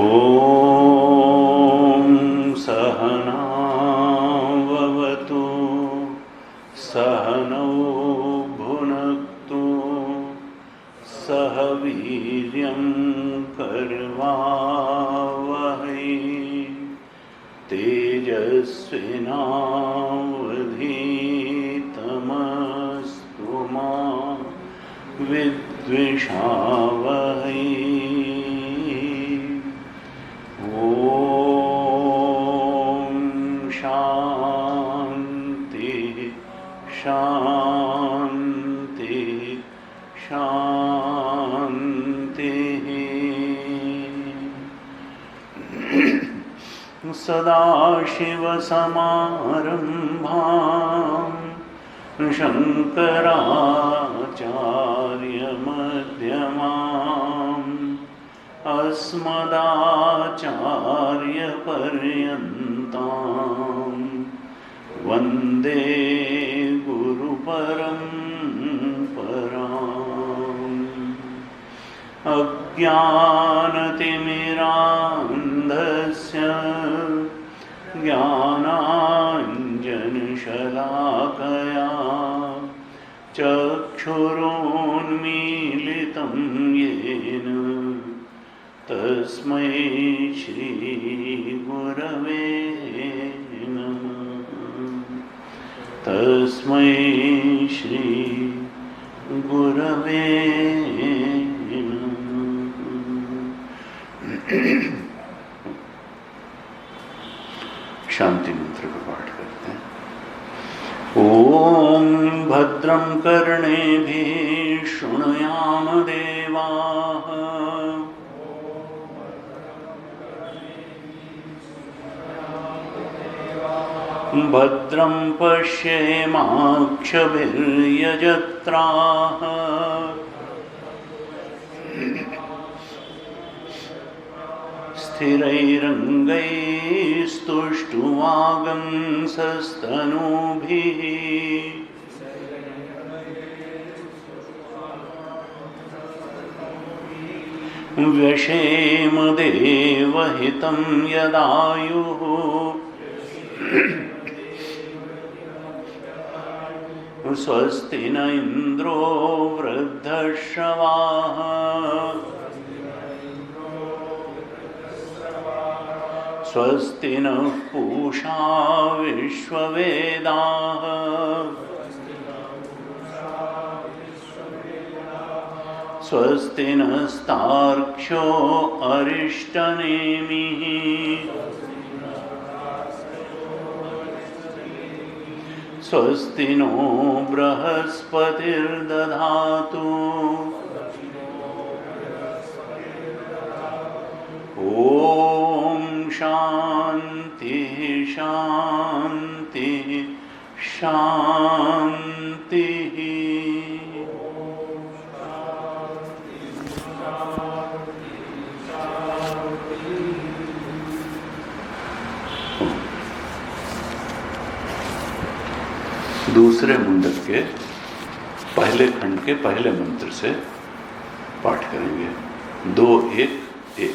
ॐ सहनाववतु सहनौ भुनक्तु सह वीर्यं करवावहै तेजस्विनावधीतमस्तु मा विद्विषावहै। शांति शांति। सदाशिवसमारम्भां शङ्कराचार्यमध्यमाम् अस्मदाचार्यपर्यन्तां वन्दे गुरुपरम्पराम्। अज्ञानतिमिरान्धस्य ज्ञानाञ्जनशलाकया चक्षुरोन्मीलितं येन तस्मै श्रीगुरवे तस्मै श्री गुरवे नमः। शांति मंत्र का पाठ करते हैं। ओम भद्रं कर्णेभिः शृणुयाम देवाः भद्रं पश्येमाक्षभिर्यजत्राः स्थिरैरङ्गैस्तुष्टुवागंसस्तनूभिः व्यशेम देवहितं यदायुः स्वस्ति न इंद्रो वृद्धश्रवाः स्वस्ति नः पूषा विश्ववेदाः स्वस्ति नस्तार्क्ष्यो अरिष्टनेमिः स्वस्ति नो बृहस्पतिर्दधातु ॐ शांति शांति शांति। दूसरे मुंडक के पहले खंड के पहले मंत्र से पाठ करेंगे। 2-1-1।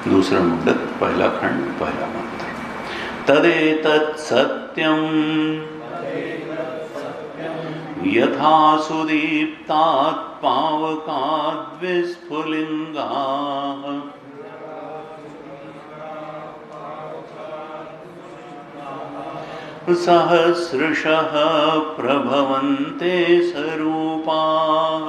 दूसरा मुंडक पहला खंड पहला मंत्र। तदेतत् सत्यं यथा सुदीप्तात् पावकाद् विस्फुलिङ्गाः सहस्रशः प्रभवन्ते स्वरूपाः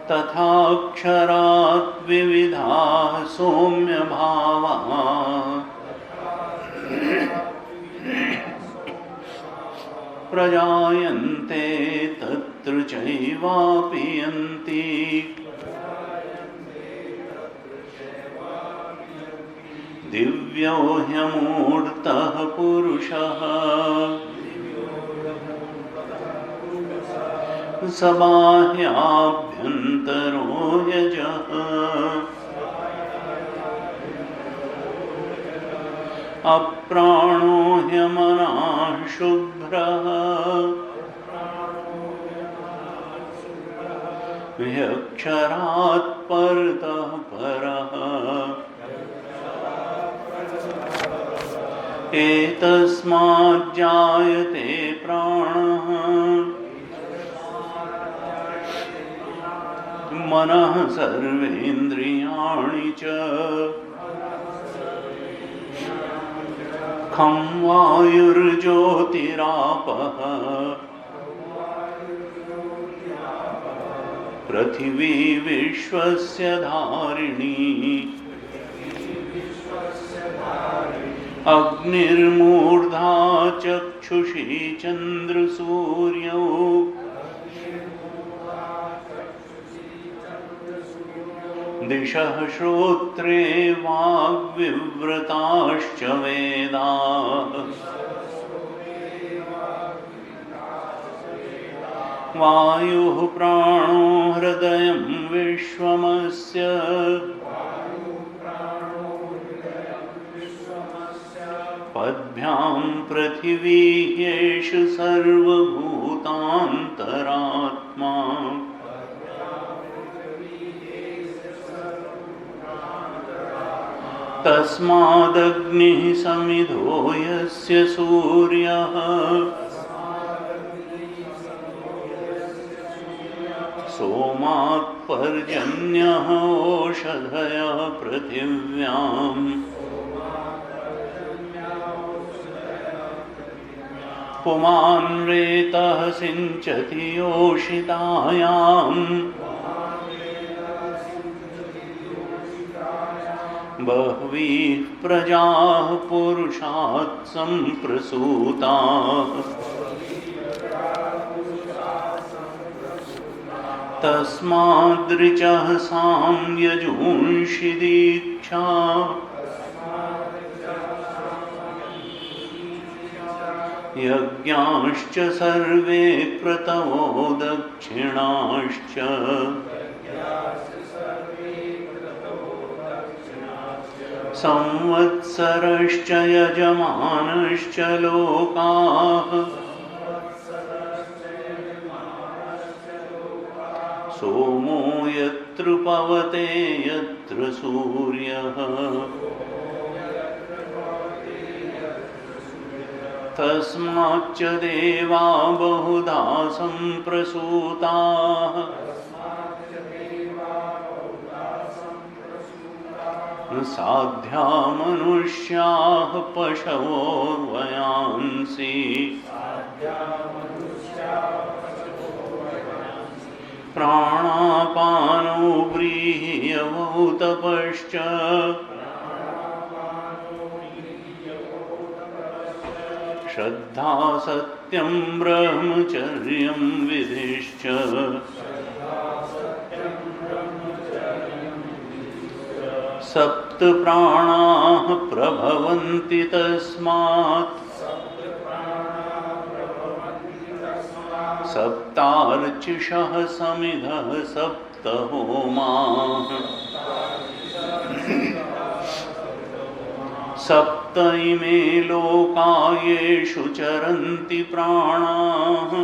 तथाक्षरात् विविधाः सौम्यभावाः प्रजायन्ते तत्र चैवापि यन्ति दिव्यो ह्यमूर्तः पुरुषः सबाह्याभ्यन्तरो यजः अप्राणो ह्यमनः शुभ्रः ह्यक्षरात् परतः परः एतस्मात् जायते प्राणः मनः सर्वेन्द्रियाणि च खं वायुर्ज्योतिरापः पृथिवी विश्वस्य धारिणी अग्निर्मूर्धा चक्षुषी चन्द्रसूर्यौ दिशः श्रोत्रे वाग्विव्रताश्च वेदाः वायुः प्राणो हृदयं विश्वमस्य पद्भ्यां पृथिवी ह्येष सर्वभूतान्तरात्मा तस्मादग्निः समिधो यस्य सूर्यः सोमात् पर्जन्यः ओषधयः पृथिव्याम् पुमान् रेतः सिञ्चति योषितायाम् बह्वीः प्रजाः पुरुषात् सम्प्रसूताः तस्माद्ऋचः साम्यजूंषि दीक्षा यज्ञाश्च सर्वे क्रतवो दक्षिणाश्च संवत्सरश्च यजमानश्च लोकाः सोमो यत्र पवते यत्र सूर्यः तस्माच्च देवा बहुधा सम्प्रसूताः साध्या मनुष्याः पशवोर्वयांसि प्राणापानो व्रीह्यवौ तपश्च श्रद्धा सत्यं ब्रह्मचर्यं विधिश्च सप्त प्राणाः प्रभवन्ति तस्मात् सप्तार्चिषः समिधः सप्त होमाः सप्त इमे लोका येषु चरन्ति प्राणाः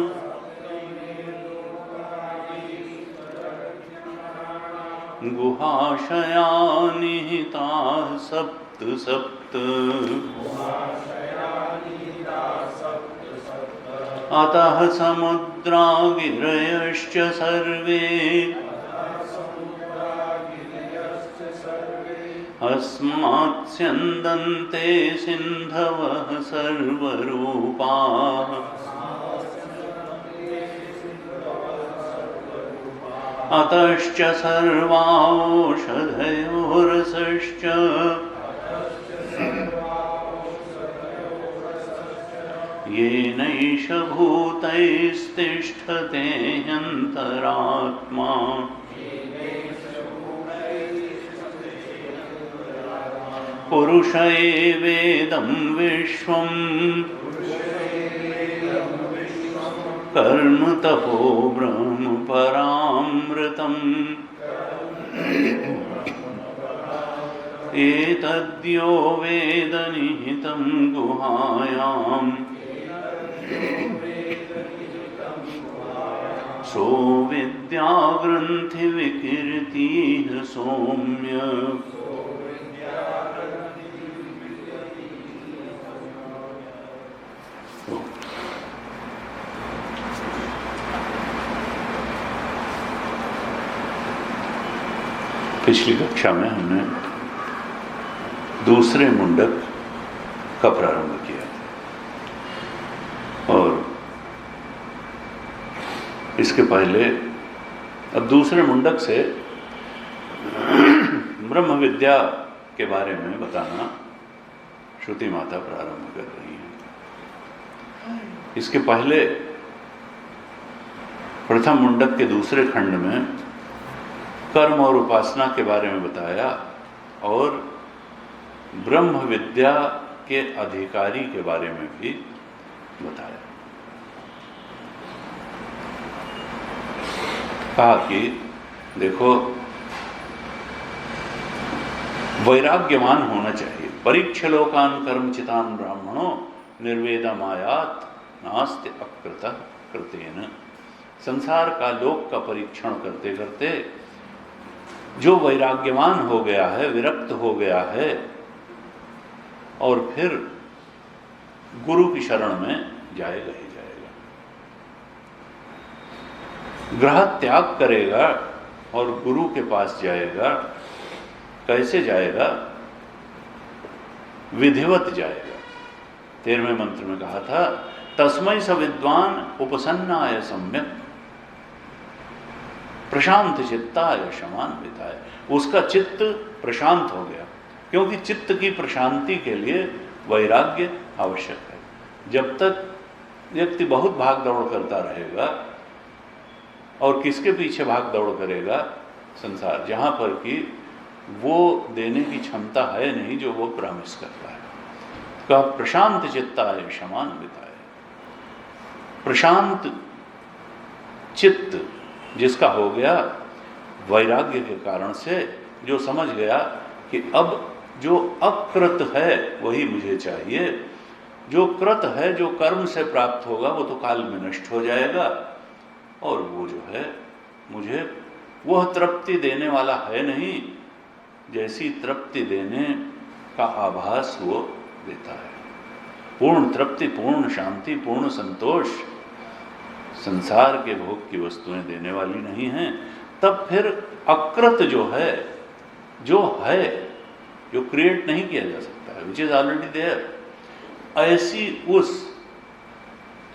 गुहाशया निहिताः सप्त सप्त अतः समुद्रा गिरयश्च सर्वे अस्मात् स्यन्दन्ते सिन्धवः सर्वरूपाः अतश्च सर्वाओषधयो रसश्च येनैष भूतैस्तिष्ठते ह्यन्तरात्मा पुरुष एवेदं विश्वं कर्म तपो ब्रह्म परामृतम् एतद्यो वेद निहितं गुहायाम् सो विद्या ग्रंथि विकीर्ति सौम्य। पिछली कक्षा में हमने दूसरे मुंडक का प्रारंभ किया और इसके पहले अब दूसरे मुंडक से ब्रह्म विद्या के बारे में बताना श्रुति माता प्रारंभ कर रही है। इसके पहले प्रथम मुंडक के दूसरे खंड में कर्म और उपासना के बारे में बताया और ब्रह्म विद्या के अधिकारी के बारे में भी बताया। कहा कि देखो, वैराग्यवान होना चाहिए। परीक्ष्य लोकान कर्मचितान ब्राह्मणों निर्वेदमायात नास्ति अकृतः कृतेन। संसार का लोक का परीक्षण करते करते जो वैराग्यवान हो गया है, विरक्त हो गया है और फिर गुरु की शरण में जाएगा ही जाएगा, ग्रह त्याग करेगा और गुरु के पास जाएगा। कैसे जाएगा? विधिवत जाएगा। 13वें मंत्र में कहा था, तस्मै स विद्वान उपसन्नाय सम्यक प्रशांत चित्ताय शमान्विताय। उसका चित्त प्रशांत हो गया, क्योंकि चित्त की प्रशांति के लिए वैराग्य आवश्यक है। जब तक व्यक्ति बहुत भाग दौड़ करता रहेगा, और किसके पीछे भाग दौड़ करेगा? संसार, जहाँ पर कि वो देने की क्षमता है नहीं जो वो प्रॉमिस करता है। तो प्रशांत चित्ताय शमान्विताय। प्रशांत चित्त जिसका हो गया वैराग्य के कारण से, जो समझ गया कि अब जो अकृत है वही मुझे चाहिए, जो कृत है, जो कर्म से प्राप्त होगा वो तो काल में नष्ट हो जाएगा, और वो जो है मुझे वह तृप्ति देने वाला है नहीं जैसी तृप्ति देने का आभास वो देता है। पूर्ण तृप्ति, पूर्ण शांति, पूर्ण संतोष संसार के भोग की वस्तुएं देने वाली नहीं हैं। तब फिर अकृत जो है, जो क्रिएट नहीं किया जा सकता है, विच इज ऑलरेडी देयर, ऐसी उस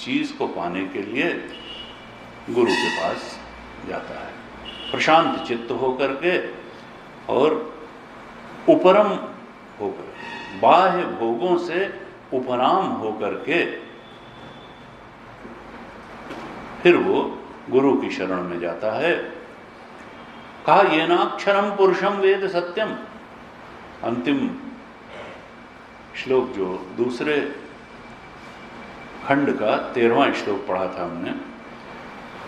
चीज को पाने के लिए गुरु के पास जाता है, प्रशांत चित्त होकर के और उपरम होकर, बाह्य भोगों से उपराम होकर के फिर वो गुरु की शरण में जाता है। कहा, येनाक्षरम पुरुषम वेद सत्यम। अंतिम श्लोक जो दूसरे खंड का 13वां श्लोक पढ़ा था हमने,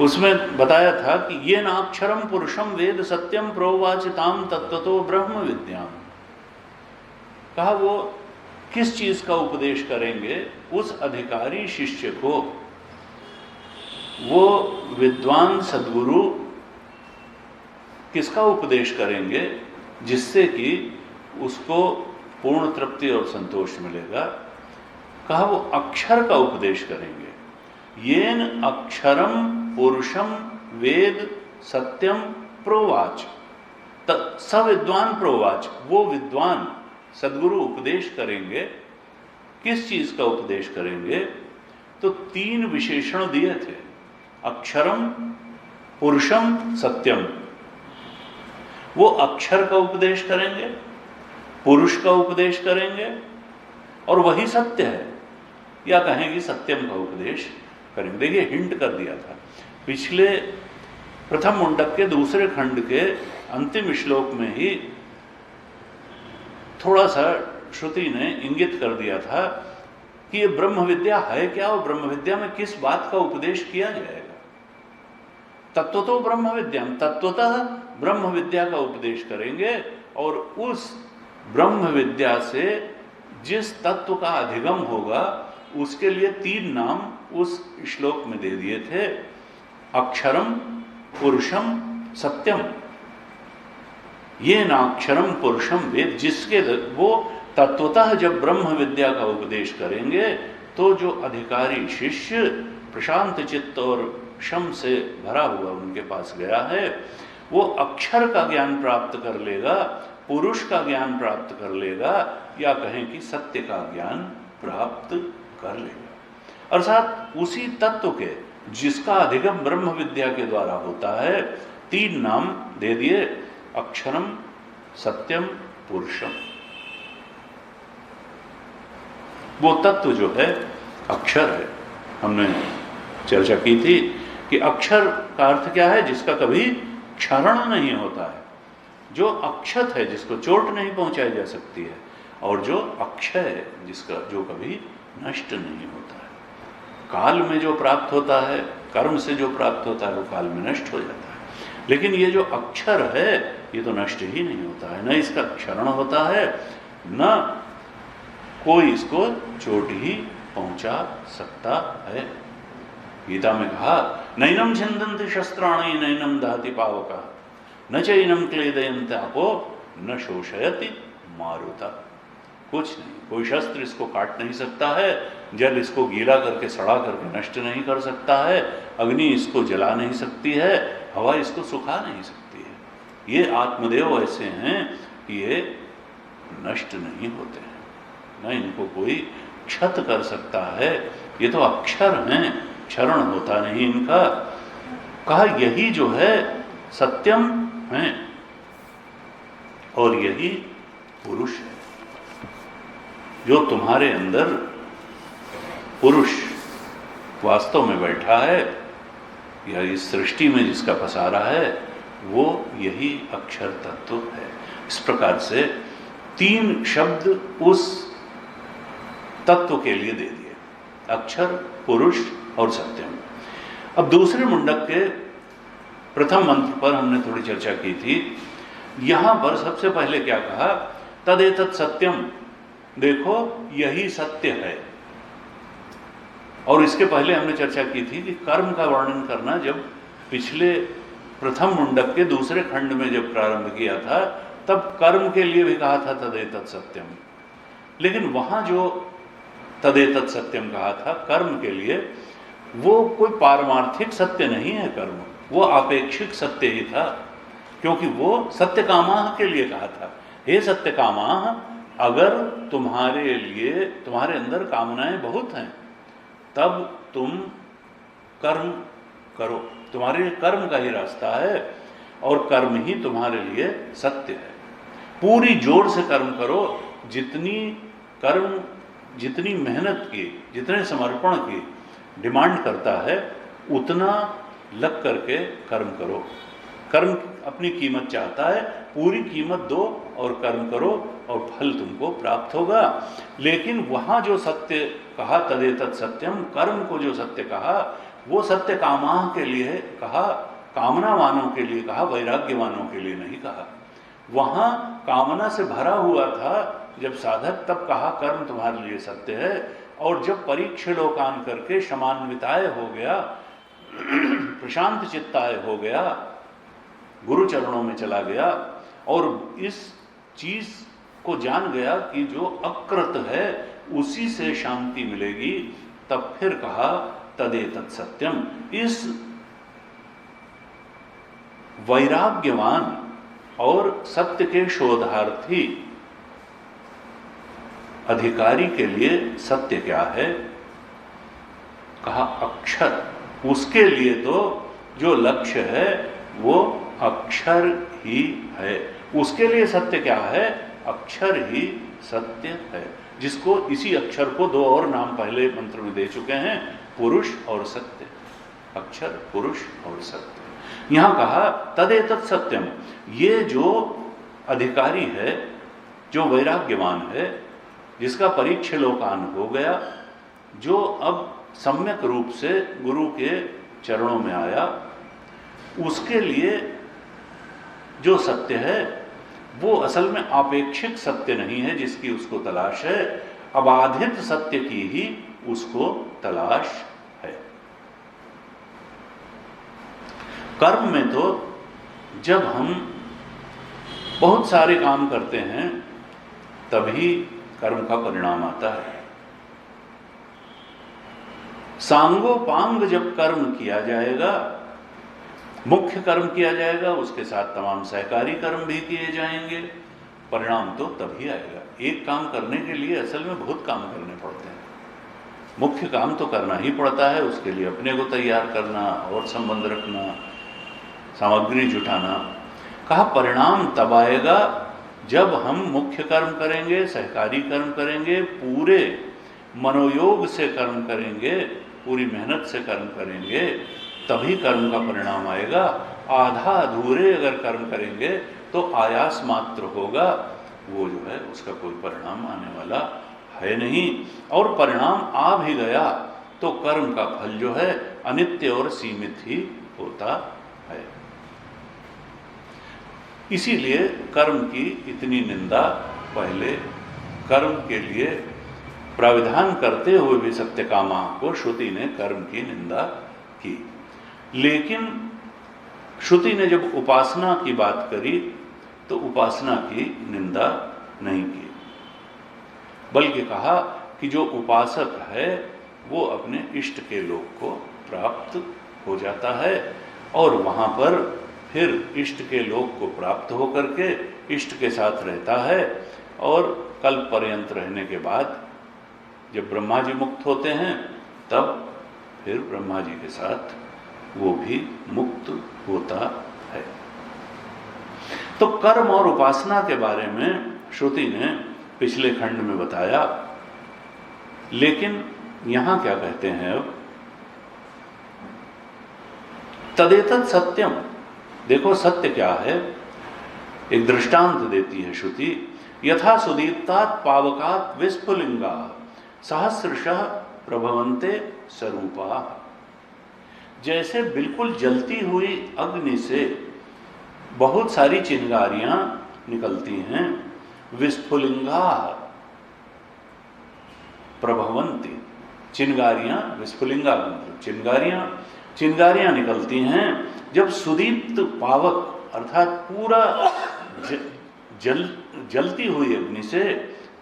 उसमें बताया था कि येनाक्षरम पुरुषम वेद सत्यम प्रोवाचिताम तत्वतो ब्रह्म विद्याम। कहा, वो किस चीज का उपदेश करेंगे? उस अधिकारी शिष्य को वो विद्वान सद्गुरु किसका उपदेश करेंगे? जिससे कि उसको पूर्ण तृप्ति और संतोष मिलेगा। कहा, वो अक्षर का उपदेश करेंगे। येन अक्षरम पुरुषम वेद सत्यम प्रोवाच स विद्वान प्रोवाच। वो विद्वान सद्गुरु उपदेश करेंगे। किस चीज का उपदेश करेंगे? तो 3 विशेषण दिए थे, अक्षरम पुरुषम सत्यम। वो अक्षर का उपदेश करेंगे, पुरुष का उपदेश करेंगे और वही सत्य है, या कहेंगे सत्यम का उपदेश करेंगे। देखिए, हिंट कर दिया था पिछले प्रथम मुंडक के दूसरे खंड के अंतिम श्लोक में ही थोड़ा सा श्रुति ने इंगित कर दिया था कि ये ब्रह्म विद्या है क्या, और ब्रह्म विद्या में किस बात का उपदेश किया जाएगा। तत्वतो ब्रह्म विद्या, तत्वतः ब्रह्म विद्या का उपदेश करेंगे, और उस ब्रह्म विद्या से जिस तत्व का अधिगम होगा उसके लिए 3 नाम उस श्लोक में दे दिए थे। अक्षरम पुरुषम सत्यम, ये नाक्षरम पुरुषम वेद, जिसके वो तत्वतः जब ब्रह्म विद्या का उपदेश करेंगे तो जो अधिकारी शिष्य प्रशांत चित्त और क्षम से भरा हुआ उनके पास गया है, वो अक्षर का ज्ञान प्राप्त कर लेगा, पुरुष का ज्ञान प्राप्त कर लेगा, या कहें कि सत्य का ज्ञान प्राप्त कर लेगा। अर्थात उसी तत्व के जिसका अधिगम ब्रह्म विद्या के द्वारा होता है, 3 नाम दे दिए, अक्षरम, सत्यम, पुरुषम। वो तत्व जो है अक्षर है। हमने चर्चा की थी कि अक्षर का अर्थ क्या है? जिसका कभी क्षरण नहीं होता है, जो अक्षत है, जिसको चोट नहीं पहुंचाई जा सकती है, और जो अक्षय है, जिसका जो कभी नष्ट नहीं होता है। काल में जो प्राप्त होता है, कर्म से जो प्राप्त होता है, वो काल में नष्ट हो जाता है। लेकिन ये जो अक्षर है, ये तो नष्ट ही नहीं होता है, न इसका क्षरण होता है, न कोई इसको चोट ही पहुंचा सकता है। गीता में कहा, नैनम छिन्दन्ति शस्त्राणि नैनम दहति पावका न चैनम क्लेदयन्ति आपो न शोषयति मारुता। कुछ नहीं, कोई शस्त्र इसको काट नहीं सकता है, जल इसको गीला करके सड़ा करके नष्ट नहीं कर सकता है, अग्नि इसको जला नहीं सकती है, हवा इसको सुखा नहीं सकती है। ये आत्मदेव ऐसे हैं कि ये नष्ट नहीं होते हैं, न इनको कोई क्षत कर सकता है। ये तो अक्षर हैं, क्षरण होता नहीं इनका। कहा यही जो है सत्यम है और यही पुरुष है। जो तुम्हारे अंदर पुरुष वास्तव में बैठा है, या इस सृष्टि में जिसका पसारा है, वो यही अक्षर तत्व है। इस प्रकार से 3 शब्द उस तत्व के लिए दे दिए, अक्षर, पुरुष और सत्यम। अब दूसरे मुंडक के प्रथम मंत्र पर हमने थोड़ी चर्चा की थी। यहां पर सबसे पहले क्या कहा? तदेतत् सत्यम, देखो यही सत्य है। और इसके पहले हमने चर्चा की थी कि कर्म का वर्णन करना, जब पिछले प्रथम मुंडक के दूसरे खंड में जब प्रारंभ किया था, तब कर्म के लिए भी कहा था तदेतत् सत्यम। लेकिन वहां जो तदेतत् सत्यम कहा था कर्म के लिए, वो कोई पारमार्थिक सत्य नहीं है कर्म, वो आपेक्षिक सत्य ही था, क्योंकि वो सत्य कामाह के लिए कहा था। हे सत्य कामाह, अगर तुम्हारे लिए, तुम्हारे अंदर कामनाएं बहुत हैं, तब तुम कर्म करो, तुम्हारे लिए कर्म का ही रास्ता है, और कर्म ही तुम्हारे लिए सत्य है। पूरी जोर से कर्म करो, जितनी मेहनत की, जितने समर्पण की डिमांड करता है, उतना लग करके कर्म करो। कर्म अपनी कीमत चाहता है, पूरी कीमत दो और कर्म करो, और फल तुमको प्राप्त होगा। लेकिन वहाँ जो सत्य कहा तदेतत् सत्यम, कर्म को जो सत्य कहा, वो सत्य कामाह के लिए कहा, कामनावानों के लिए कहा, वैराग्यवानों के लिए नहीं कहा। वहाँ कामना से भरा हुआ था जब साधक, तब कहा कर्म तुम्हारे लिए सत्य है। और जब परीक्षलोकान करके क्षमान्विताय हो गया, प्रशांत चित्ताय हो गया, गुरु चरणों में चला गया, और इस चीज को जान गया कि जो अकृत है उसी से शांति मिलेगी, तब फिर कहा तदेतत् सत्यम। इस वैराग्यवान और सत्य के शोधार्थी अधिकारी के लिए सत्य क्या है? कहा अक्षर। उसके लिए तो जो लक्ष्य है वो अक्षर ही है। उसके लिए सत्य क्या है? अक्षर ही सत्य है, जिसको इसी अक्षर को 2 और नाम पहले मंत्र में दे चुके हैं, पुरुष और सत्य। अक्षर, पुरुष और सत्य। यहां कहा तदेतत् सत्यम। ये जो अधिकारी है, जो वैराग्यवान है, जिसका परीक्षलोकान हो गया, जो अब सम्यक रूप से गुरु के चरणों में आया, उसके लिए जो सत्य है वो असल में आपेक्षिक सत्य नहीं है जिसकी उसको तलाश है, अबाधित सत्य की ही उसको तलाश है। कर्म में तो जब हम बहुत सारे काम करते हैं तभी कर्म का परिणाम आता है। सांगोपांग जब कर्म किया जाएगा, मुख्य कर्म किया जाएगा, उसके साथ तमाम सहकारी कर्म भी किए जाएंगे, परिणाम तो तभी आएगा। एक काम करने के लिए असल में बहुत काम करने पड़ते हैं। मुख्य काम तो करना ही पड़ता है, उसके लिए अपने को तैयार करना और संबंध रखना, सामग्री जुटाना। कहा परिणाम तब आएगा जब हम मुख्य कर्म करेंगे, सहकारी कर्म करेंगे, पूरे मनोयोग से कर्म करेंगे, पूरी मेहनत से कर्म करेंगे, तभी कर्म का परिणाम आएगा। आधा अधूरे अगर कर्म करेंगे तो आयास मात्र होगा, वो जो है उसका कोई परिणाम आने वाला है नहीं। और परिणाम आ भी गया तो कर्म का फल जो है अनित्य और सीमित ही होता है। इसीलिए कर्म की इतनी निंदा पहले कर्म के लिए प्राविधान करते हुए भी सत्यकामा को श्रुति ने कर्म की निंदा की। लेकिन श्रुति ने जब उपासना की बात करी तो उपासना की निंदा नहीं की, बल्कि कहा कि जो उपासक है वो अपने इष्ट के लोक को प्राप्त हो जाता है और वहाँ पर फिर इष्ट के लोक को प्राप्त होकर के इष्ट के साथ रहता है और कल्प पर्यंत रहने के बाद जब ब्रह्मा जी मुक्त होते हैं तब फिर ब्रह्मा जी के साथ वो भी मुक्त होता है। तो कर्म और उपासना के बारे में श्रुति ने पिछले खंड में बताया, लेकिन यहां क्या कहते हैं अब, तदेतत् सत्यम। देखो सत्य क्या है, एक दृष्टांत देती है श्रुति। यथा सुदीप्तात् पावकात् विस्फुलिंगा सहस्रशः प्रभवन्ते स्वरूपा। जैसे बिल्कुल जलती हुई अग्नि से बहुत सारी चिंगारियां निकलती हैं, विस्फुलिंगा प्रभवन्ति, चिंगारियां, विस्फुलिंगा मतलब चिंगारियां निकलती हैं जब सुदीप्त पावक अर्थात पूरा जलती हुई अग्नि से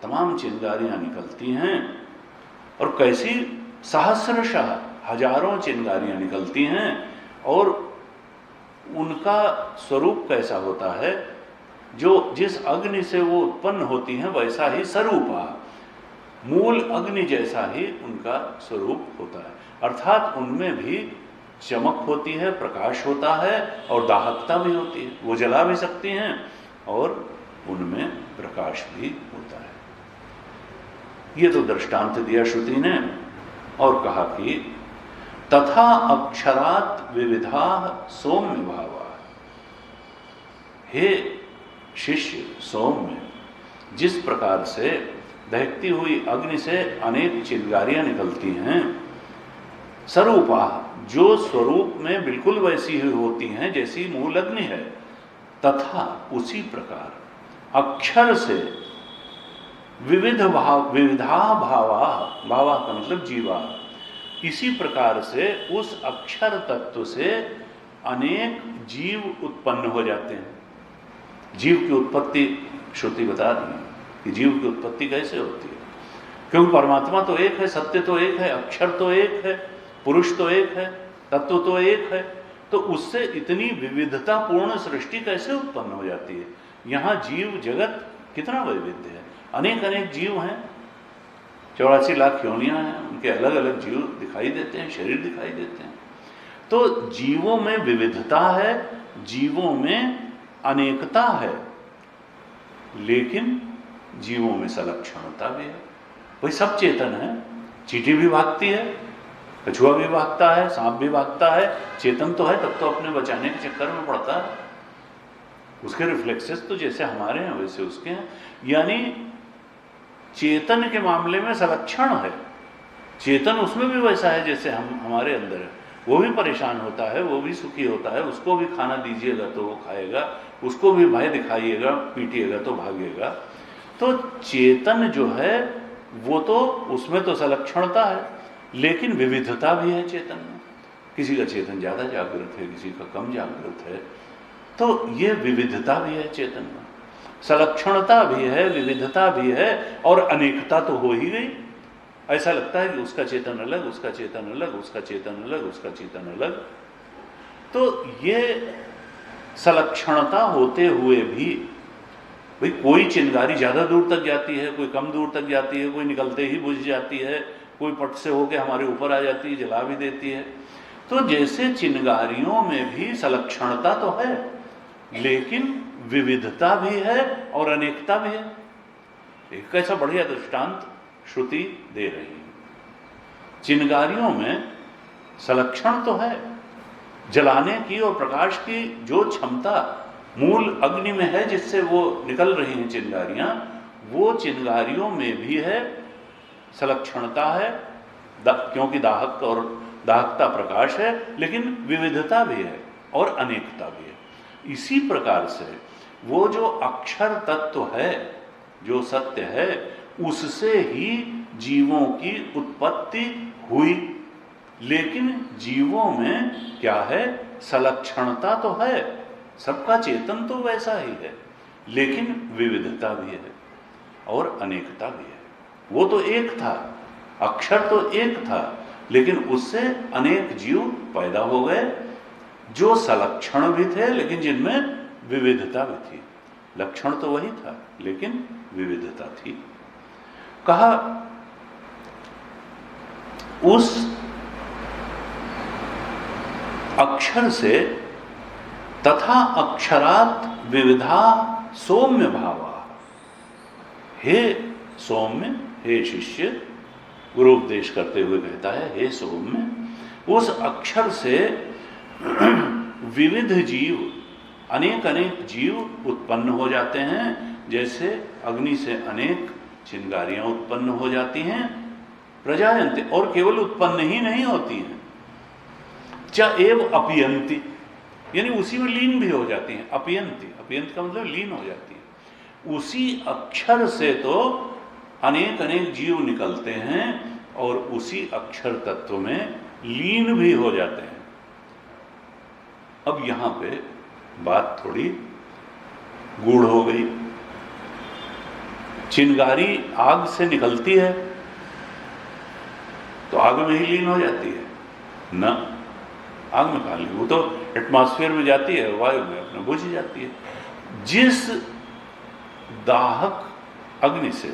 तमाम चिंगारियां निकलती हैं। और कैसी, सहस्रशः हजारों चिंगारियां निकलती हैं और उनका स्वरूप कैसा होता है, जो जिस अग्नि से वो उत्पन्न होती हैं वैसा ही स्वरूपा, मूल अग्नि जैसा ही उनका स्वरूप होता है। अर्थात उनमें भी चमक होती है, प्रकाश होता है और दाहकता भी होती है, वो जला भी सकती हैं और उनमें प्रकाश भी होता है। ये तो दृष्टांत दिया श्रुति ने और कहा कि तथा अक्षरात् विविधा सौम्य भावा। हे शिष्य, सौम्य, जिस प्रकार से दहकती हुई अग्नि से अनेक चिंगारियां निकलती हैं, स्वरूपा, जो स्वरूप में बिल्कुल वैसी ही होती हैं जैसी मूल अग्नि है, तथा उसी प्रकार अक्षर से विविधा भावा, भावा का मतलब जीवा, इसी प्रकार से उस अक्षर तत्व से अनेक जीव उत्पन्न हो जाते हैं। जीव की उत्पत्ति श्रुति बता रही है कि जीव की उत्पत्ति कैसे होती है, क्योंकि परमात्मा तो एक है, सत्य तो एक है, अक्षर तो एक है, पुरुष तो एक है, तत्व तो एक है, तो उससे इतनी विविधतापूर्ण सृष्टि कैसे उत्पन्न हो जाती है। यहाँ जीव जगत कितना वैविध्य है, अनेक अनेक जीव हैं, 84 लाख योनियां हैं, उनके अलग अलग जीव दिखाई देते हैं, शरीर दिखाई देते हैं। तो जीवों में विविधता है, जीवों में अनेकता है, लेकिन जीवों में सलक्षणता भी है। वही सब चेतन है, चींटी भी भागती है, कछुआ भी भागता है, सांप भी भागता है, चेतन तो है, तब तो अपने बचाने के चक्कर में पड़ता है। उसके रिफ्लेक्सेस तो जैसे हमारे हैं वैसे उसके हैं, यानी चेतन के मामले में सलक्षण है। चेतन उसमें भी वैसा है जैसे हम हमारे अंदर है। वो भी परेशान होता है, वो भी सुखी होता है, उसको भी खाना दीजिएगा तो वो खाएगा, उसको भी भय दिखाइएगा, पीटिएगा तो भागेगा। तो चेतन जो है वो तो उसमें तो सलक्षणता है, लेकिन विविधता भी है चेतन में। किसी का चेतन ज़्यादा जागृत है, किसी का कम जागृत है। तो ये विविधता भी है चेतन में, सलक्षणता भी है, विविधता भी है, और अनेकता तो हो ही गई। ऐसा लगता है कि उसका चेतन अलग, उसका चेतन अलग, उसका चेतन अलग, उसका चेतन अलग। तो ये सलक्षणता होते हुए भी भाई कोई चिंगारी ज़्यादा दूर तक जाती है, कोई कम दूर तक जाती है, कोई निकलते ही बुझ जाती है, कोई पट से होकर हमारे ऊपर आ जाती है, जला भी देती है। तो जैसे चिंगारियों में भी सलक्षणता तो है, लेकिन विविधता भी है और अनेकता भी है। एक कैसा बढ़िया दृष्टांत श्रुति दे रही है। चिंगारियों में सलक्षण तो है, जलाने की और प्रकाश की जो क्षमता मूल अग्नि में है जिससे वो निकल रही हैं चिंगारियां, वो चिंगारियों में भी है, सलक्षणता है, क्योंकि दाहक और दाहकता प्रकाश है, लेकिन विविधता भी है और अनेकता भी है। इसी प्रकार से वो जो अक्षर तत्व है, जो सत्य है, उससे ही जीवों की उत्पत्ति हुई। लेकिन जीवों में क्या है, सलक्षणता तो है, सबका चेतन तो वैसा ही है, लेकिन विविधता भी है और अनेकता भी है। वो तो एक था, अक्षर तो एक था, लेकिन उससे अनेक जीव पैदा हो गए जो सलक्षण भी थे, लेकिन जिनमें विविधता भी थी। लक्षण तो वही था, लेकिन विविधता थी। कहा उस अक्षर से तथा अक्षरात् विविधा सौम्य भावा। हे सौम्य, हे शिष्य, गुरु उपदेश करते हुए कहता है, हे सौम्य, उस अक्षर से विविध जीव, अनेक अनेक जीव उत्पन्न हो जाते हैं। जैसे अग्नि से अनेक चिंगारियां उत्पन्न हो जाती हैं, प्रजायन्ते, और केवल उत्पन्न ही नहीं होती हैं, च एव अपयन्ति, यानी उसी में लीन भी हो जाती हैं। अपयन्ति, अपयंत का मतलब लीन हो जाती है। उसी अक्षर से तो अनेक अनेक जीव निकलते हैं और उसी अक्षर तत्व में लीन भी हो जाते हैं। अब यहां पे बात थोड़ी गूढ़ हो गई। चिंगारी आग से निकलती है तो आग में ही लीन हो जाती है ना, आग में कहां लीन, वो तो एटमॉस्फेयर में जाती है, वायु में अपने बुझ जाती है। जिस दाहक अग्नि से,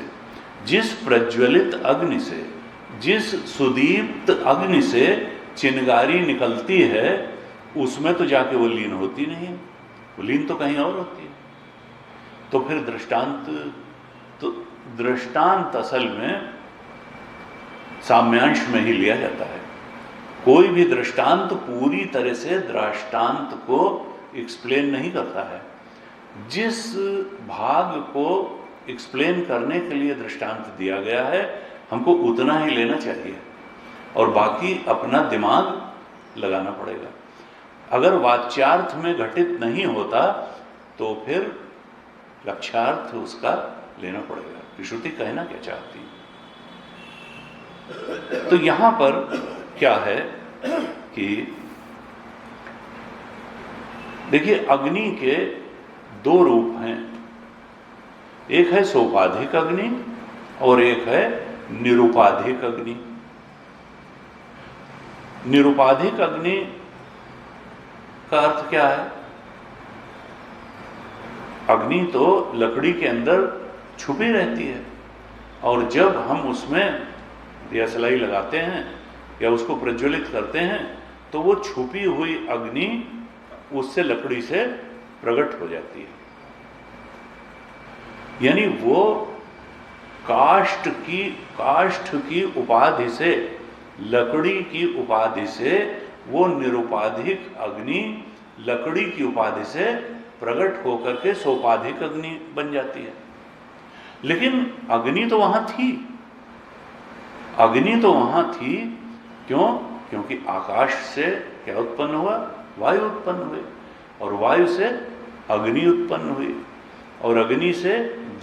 जिस प्रज्वलित अग्नि से, जिस सुदीप्त अग्नि से चिंगारी निकलती है, उसमें तो जाके वो लीन होती नहीं, वो लीन तो कहीं और होती है। तो फिर दृष्टांत असल में साम्यांश में ही लिया जाता है। कोई भी दृष्टांत पूरी तरह से दृष्टांत को एक्सप्लेन नहीं करता है। जिस भाग को एक्सप्लेन करने के लिए दृष्टांत दिया गया है, हमको उतना ही लेना चाहिए और बाकी अपना दिमाग लगाना पड़ेगा। अगर वाच्यार्थ में घटित नहीं होता तो फिर लक्ष्यार्थ उसका लेना पड़ेगा कि श्रुति कहना क्या चाहती है। तो यहां पर क्या है कि देखिए, अग्नि के दो रूप हैं, एक है सोपाधिक अग्नि और एक है निरुपाधिक अग्नि। निरुपाधिक अग्नि का अर्थ क्या है? अग्नि तो लकड़ी के अंदर छुपी रहती है और जब हम उसमें दियासलाई लगाते हैं या उसको प्रज्वलित करते हैं तो वो छुपी हुई अग्नि उससे, लकड़ी से प्रकट हो जाती है। यानी वो काष्ठ की उपाधि से, लकड़ी की उपाधि से वो निरुपाधिक अग्नि लकड़ी की उपाधि से प्रकट होकर के सोपाधिक अग्नि बन जाती है। लेकिन अग्नि तो वहां थी, अग्नि तो वहां थी। क्यों? क्योंकि आकाश से क्या उत्पन्न हुआ? वायु उत्पन्न हुई और वायु से अग्नि उत्पन्न हुई और अग्नि से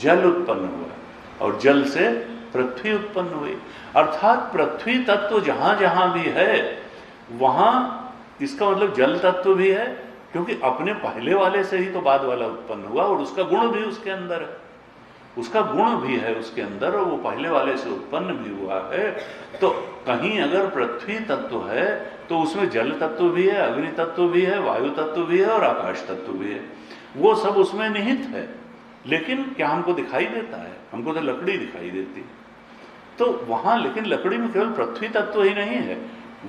जल उत्पन्न हुआ और जल से पृथ्वी उत्पन्न हुई। अर्थात पृथ्वी तत्व जहां जहां भी है वहां इसका मतलब जल तत्व भी है, क्योंकि अपने पहले वाले से ही तो बाद वाला उत्पन्न हुआ और उसका गुण भी उसके अंदर है, उसका गुण भी है उसके अंदर, और वो पहले वाले से उत्पन्न भी हुआ है। तो कहीं अगर पृथ्वी तत्व है तो उसमें जल तत्व भी है, अग्नि तत्व भी है, वायु तत्व भी है और आकाश तत्व भी है। वो सब उसमें निहित है, लेकिन क्या हमको दिखाई देता है? हमको तो लकड़ी दिखाई देती है। तो वहां लेकिन लकड़ी में केवल पृथ्वी तत्व ही नहीं है,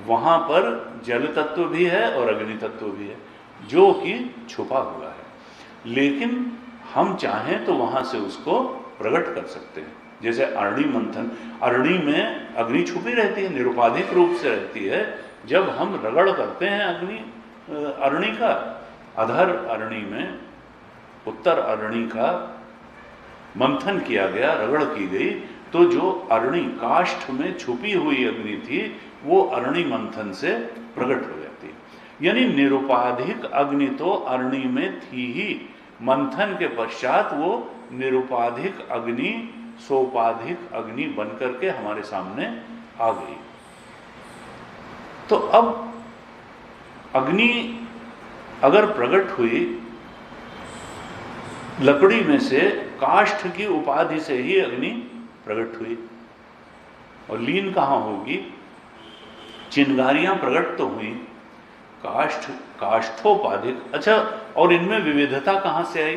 वहां पर जल तत्व भी है और अग्नि तत्व भी है, जो कि छुपा हुआ है। लेकिन हम चाहें तो वहां से उसको प्रकट कर सकते हैं। जैसे अरणी मंथन, अरणी में अग्नि छुपी रहती है, निरुपाधिक रूप से रहती है। जब हम रगड़ करते हैं अरणी का, अधर अरणी में, उत्तर अरणी का मंथन किया गया, रगड़ की गई, तो जो अरणी काष्ठ में छुपी हुई अग्नि थी वो अरणी मंथन से प्रकट हो जाती है। यानी निरुपाधिक अग्नि तो अरणी में थी ही, मंथन के पश्चात वो निरुपाधिक अग्नि सोपाधिक अग्नि बनकर के हमारे सामने आ गई। तो अब अग्नि अगर प्रकट हुई लकड़ी में से, काष्ठ की उपाधि से ही अग्नि प्रकट हुई, और लीन कहां होगी? चिंगारियां प्रकट तो हुई काष्ठोपाधिक। अच्छा, और इनमें विविधता कहां से आई?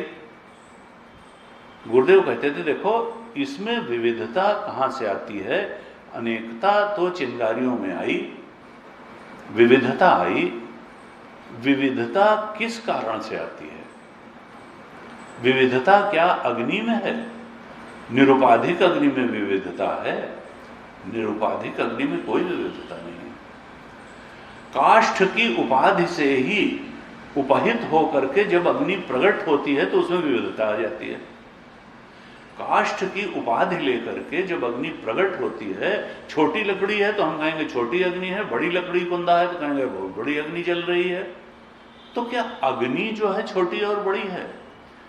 गुरुदेव कहते थे देखो इसमें विविधता कहां से आती है? अनेकता तो चिंगारियों में आई, विविधता आई। विविधता किस कारण से आती है? विविधता क्या अग्नि में है? निरुपाधिक अग्नि में विविधता है, निरुपाधिक अग्नि में कोई विविधता नहीं है। काष्ठ की उपाधि से ही उपहित होकर के जब अग्नि प्रकट होती है तो उसमें विविधता आ जाती है। काष्ठ की उपाधि लेकर के जब अग्नि प्रकट होती है, छोटी लकड़ी है तो हम कहेंगे छोटी अग्नि है, बड़ी लकड़ी कुंदा है तो कहेंगे बहुत बड़ी अग्नि जल रही है। तो क्या अग्नि जो है छोटी और बड़ी है?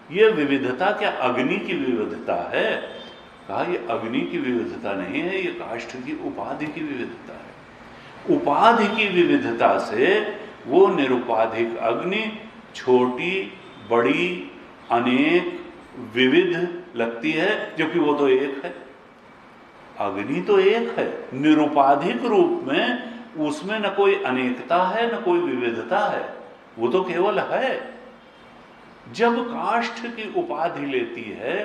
ये विविधता क्या अग्नि की विविधता है? कहा ये अग्नि की विविधता नहीं है, ये काष्ठ की उपाधि की विविधता है। उपाधि की विविधता से वो निरुपाधिक अग्नि छोटी बड़ी अनेक विविध लगती है, जबकि वो तो एक है। अग्नि तो एक है, निरुपाधिक रूप में उसमें न कोई अनेकता है न कोई विविधता है, वो तो केवल है। जब काष्ठ की उपाधि लेती है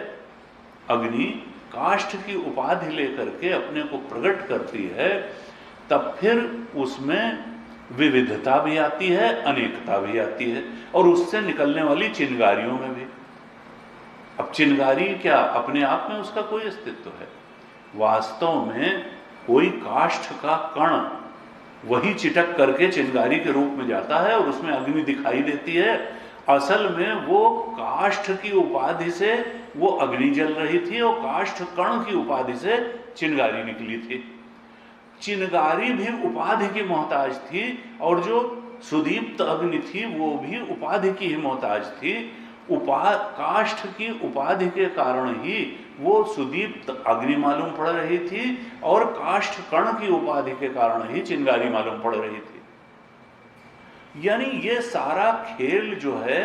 अग्नि, काष्ठ की उपाधि लेकर के अपने को प्रकट करती है, तब फिर उसमें विविधता भी आती है, अनेकता भी आती है, और उससे निकलने वाली चिंगारियों में भी। अब चिंगारी क्या अपने आप में उसका कोई अस्तित्व है? वास्तव में कोई काष्ठ का कण वही चिटक करके चिंगारी के रूप में जाता है और उसमें अग्नि दिखाई देती है। असल में वो काष्ठ की उपाधि से वो अग्नि जल रही थी और काष्ठ कण की उपाधि से चिंगारी निकली थी। चिंगारी भी उपाधि की मोहताज थी और जो सुदीप्त अग्नि थी वो भी उपाधि की ही मोहताज थी। काष्ठ की उपाधि के कारण ही वो सुदीप्त अग्नि मालूम पड़ रही थी और काष्ठ कण की उपाधि के कारण ही चिंगारी मालूम पड़ रही थी। यानी ये सारा खेल जो है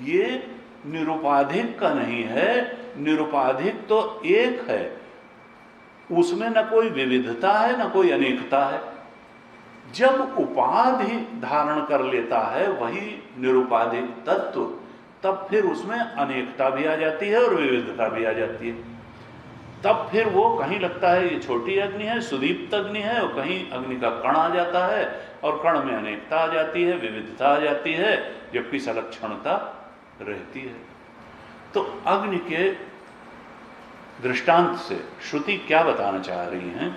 ये निरुपाधिक का नहीं है, निरुपाधिक तो एक है, उसमें न कोई विविधता है न कोई अनेकता है। जब उपाधि धारण कर लेता है वही निरुपाधिक तत्व, तब फिर उसमें अनेकता भी आ जाती है और विविधता भी आ जाती है। तब फिर वो कहीं लगता है ये छोटी अग्नि है, सुदीप्त अग्नि है, और कहीं अग्नि का कण आ जाता है और कण में अनेकता आ जाती है, विविधता आ जाती है, जबकि सलक्षणता रहती है। तो अग्नि के दृष्टांत से श्रुति क्या बताना चाह रही हैं?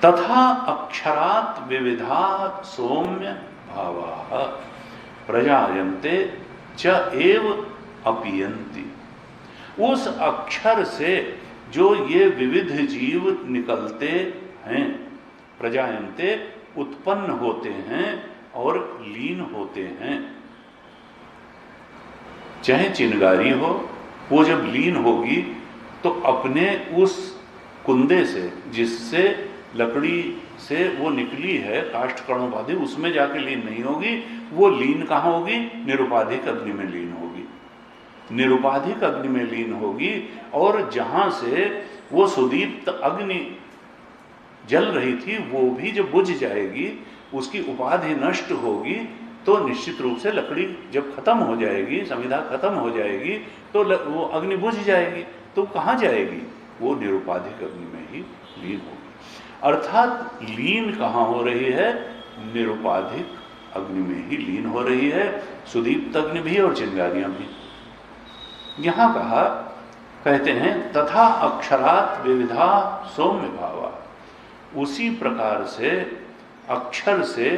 तथा अक्षरात् विविधात् सौम्य भावाः प्रजायन्ते च एव अपीयन्ति। उस अक्षर से जो ये विविध जीव निकलते हैं, प्रजायन्ते उत्पन्न होते हैं और लीन होते हैं। चाहे चिंगारी हो, वो जब लीन होगी तो अपने उस कुंदे से जिससे लकड़ी से वो निकली है काष्ठ कर्णोपाधि, उसमें जाके लीन नहीं होगी। वो लीन कहाँ होगी? निरुपाधिक अग्नि में लीन होगी। निरुपाधिक अग्नि में लीन होगी, और जहां से वो सुदीप्त अग्नि जल रही थी वो भी जब बुझ जाएगी, उसकी उपाधि नष्ट होगी, तो निश्चित रूप से लकड़ी जब खत्म हो जाएगी, संविधा खत्म हो जाएगी, तो वो अग्नि बुझ जाएगी। तो कहाँ जाएगी? वो निरुपाधिक अग्नि में ही लीन होगी। अर्थात लीन कहाँ हो रही है? निरुपाधिक अग्नि में ही लीन हो रही है, सुदीप्त अग्नि भी और चिंगारियां भी। यहां कहा, कहते हैं तथा अक्षरात विविधा सौम्य भावा, उसी प्रकार से अक्षर से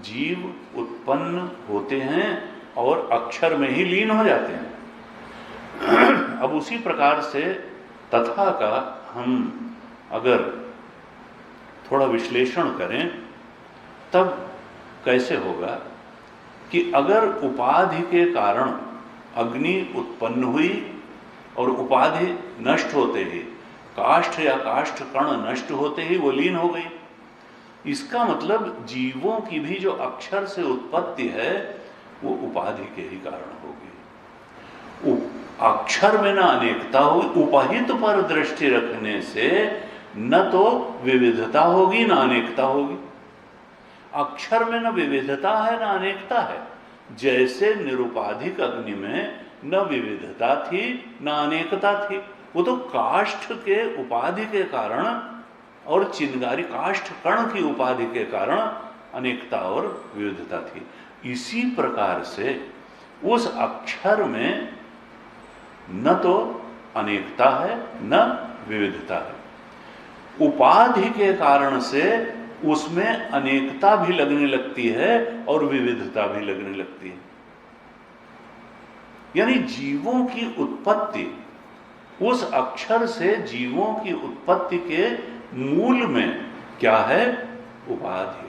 जीव उत्पन्न होते हैं और अक्षर में ही लीन हो जाते हैं। अब उसी प्रकार से तथा का हम अगर थोड़ा विश्लेषण करें तब कैसे होगा कि अगर उपाधि के कारण अग्नि उत्पन्न हुई और उपाधि नष्ट होते ही, काष्ठ या काष्ठ कण नष्ट होते ही वो लीन हो गई, इसका मतलब जीवों की भी जो अक्षर से उत्पत्ति है वो उपाधि के ही कारण होगी। अक्षर में न अनेकता होगी, उपहित पर दृष्टि रखने से न तो विविधता होगी न अनेकता होगी। अक्षर में न विविधता है न अनेकता है, जैसे निरुपाधिक अग्नि में न विविधता थी न अनेकता थी। वो तो काष्ठ के उपाधि के कारण और चिंगारी काष्ठ कण की उपाधि के कारण अनेकता और विविधता थी। इसी प्रकार से उस अक्षर में न तो अनेकता है न विविधता है। उपाधि के कारण से उसमें अनेकता भी लगने लगती है और विविधता भी लगने लगती है। यानी जीवों की उत्पत्ति, उस अक्षर से जीवों की उत्पत्ति के मूल में क्या है? उपाधि।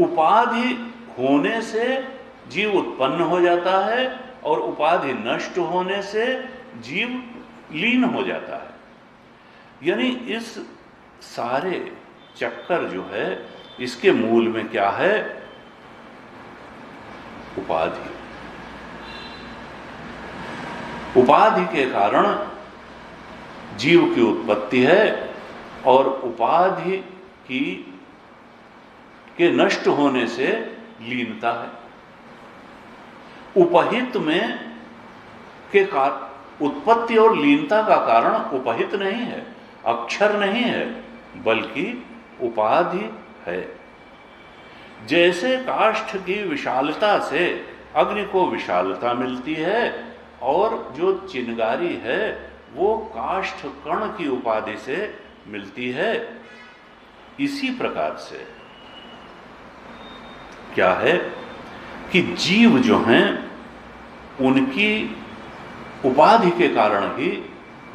उपाधि होने से जीव उत्पन्न हो जाता है और उपाधि नष्ट होने से जीव लीन हो जाता है। यानी इस सारे चक्कर जो है इसके मूल में क्या है? उपाधि। उपाधि के कारण जीव की उत्पत्ति है और उपाधि के नष्ट होने से लीनता है। उपहित में के उत्पत्ति और लीनता का कारण उपहित नहीं है, अक्षर नहीं है, बल्कि उपाधि है। जैसे काष्ठ की विशालता से अग्नि को विशालता मिलती है और जो चिंगारी है वो काष्ठ कण की उपाधि से मिलती है, इसी प्रकार से क्या है कि जीव जो हैं उनकी उपाधि के कारण ही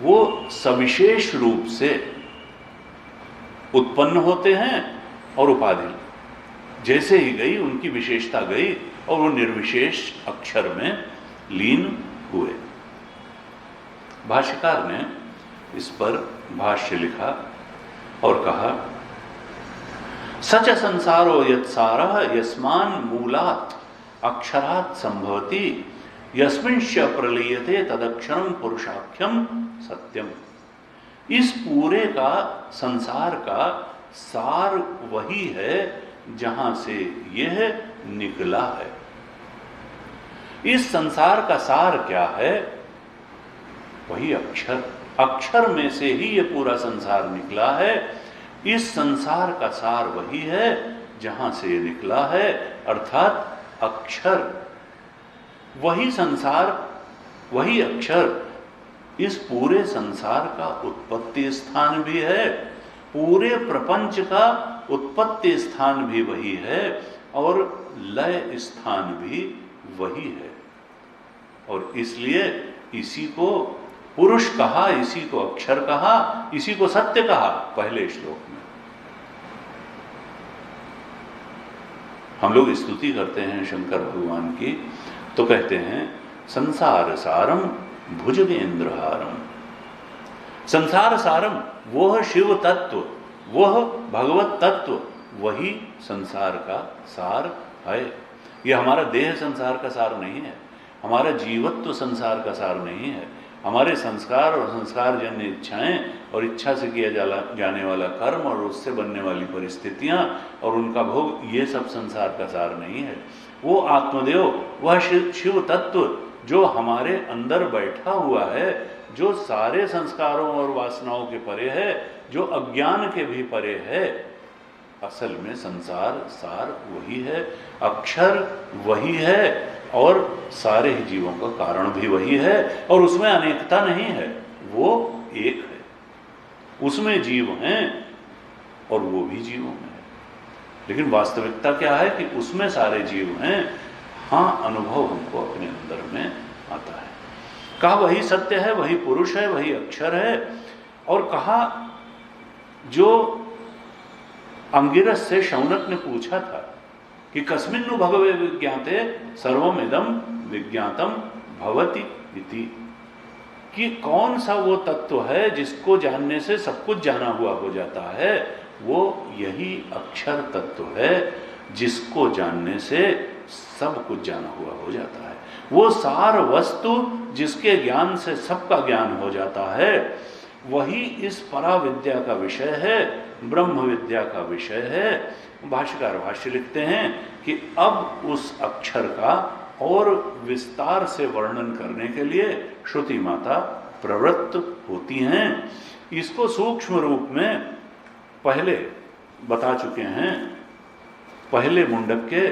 वो सविशेष रूप से उत्पन्न होते हैं और उपाधि जैसे ही गई उनकी विशेषता गई और वो निर्विशेष अक्षर में लीन हुए। भाष्यकार ने इस पर भाष्य लिखा और कहा, सच संसारो यत्सारः यस्मान् मूलात् अक्षरात् संभवति यस्मिंश्च प्रलीयते तदक्षरं पुरुषाख्यम सत्यम। इस पूरे का संसार का सार वही है जहां से यह निकला है। इस संसार का सार क्या है? वही अक्षर। अक्षर में से ही यह पूरा संसार निकला है। इस संसार का सार वही है जहां से यह निकला है, अर्थात अक्षर। वही संसार, वही अक्षर इस पूरे संसार का उत्पत्ति स्थान भी है, पूरे प्रपंच का उत्पत्ति स्थान भी वही है और लय स्थान भी वही है। और इसलिए इसी को पुरुष कहा, इसी को अक्षर कहा, इसी को सत्य कहा पहले श्लोक में। हम लोग स्तुति करते हैं शंकर भगवान की, तो कहते हैं संसार सारम भुजगेंद्रहारम। संसार सारम वो शिव तत्व वह भगवत तत्व वही संसार का सार है। यह हमारा देह संसार का सार नहीं है, हमारा जीवत्व संसार का सार नहीं है। हमारे संस्कार और संस्कार जन्य इच्छाएं और इच्छा से किया जाने वाला कर्म और उससे बनने वाली परिस्थितियां और उनका भोग, ये सब संसार का सार नहीं है। वो आत्मदेव, वह शिव तत्व जो हमारे अंदर बैठा हुआ है, जो सारे संस्कारों और वासनाओं के परे है, जो अज्ञान के भी परे है, असल में संसार सार वही है, अक्षर वही है और सारे ही जीवों का कारण भी वही है। और उसमें अनेकता नहीं है, वो एक है। उसमें जीव हैं और वो भी जीवों में है। लेकिन वास्तविकता क्या है कि उसमें सारे जीव हैं, हाँ अनुभव हमको अपने अंदर में आता है। कहा वही सत्य है, वही पुरुष है, वही अक्षर है। और कहा जो अंगिरस से शौनक ने पूछा था कि कस्मिन्नु भगवे विज्ञाते सर्वमिदं विज्ञातम भवति इति, कि कौन सा वो तत्व है जिसको जानने से सब कुछ जाना हुआ हो जाता है। वो यही अक्षर तत्व है जिसको जानने से सब कुछ जाना हुआ हो जाता है। वो सार वस्तु जिसके ज्ञान से सबका ज्ञान हो जाता है, वही इस परा विद्या का विषय है, ब्रह्म विद्या का विषय है। भाष्यकार भाष्य लिखते हैं कि अब उस अक्षर का और विस्तार से वर्णन करने के लिए श्रुति माता प्रवृत्त होती हैं। इसको सूक्ष्म रूप में पहले बता चुके हैं। पहले मुंडक के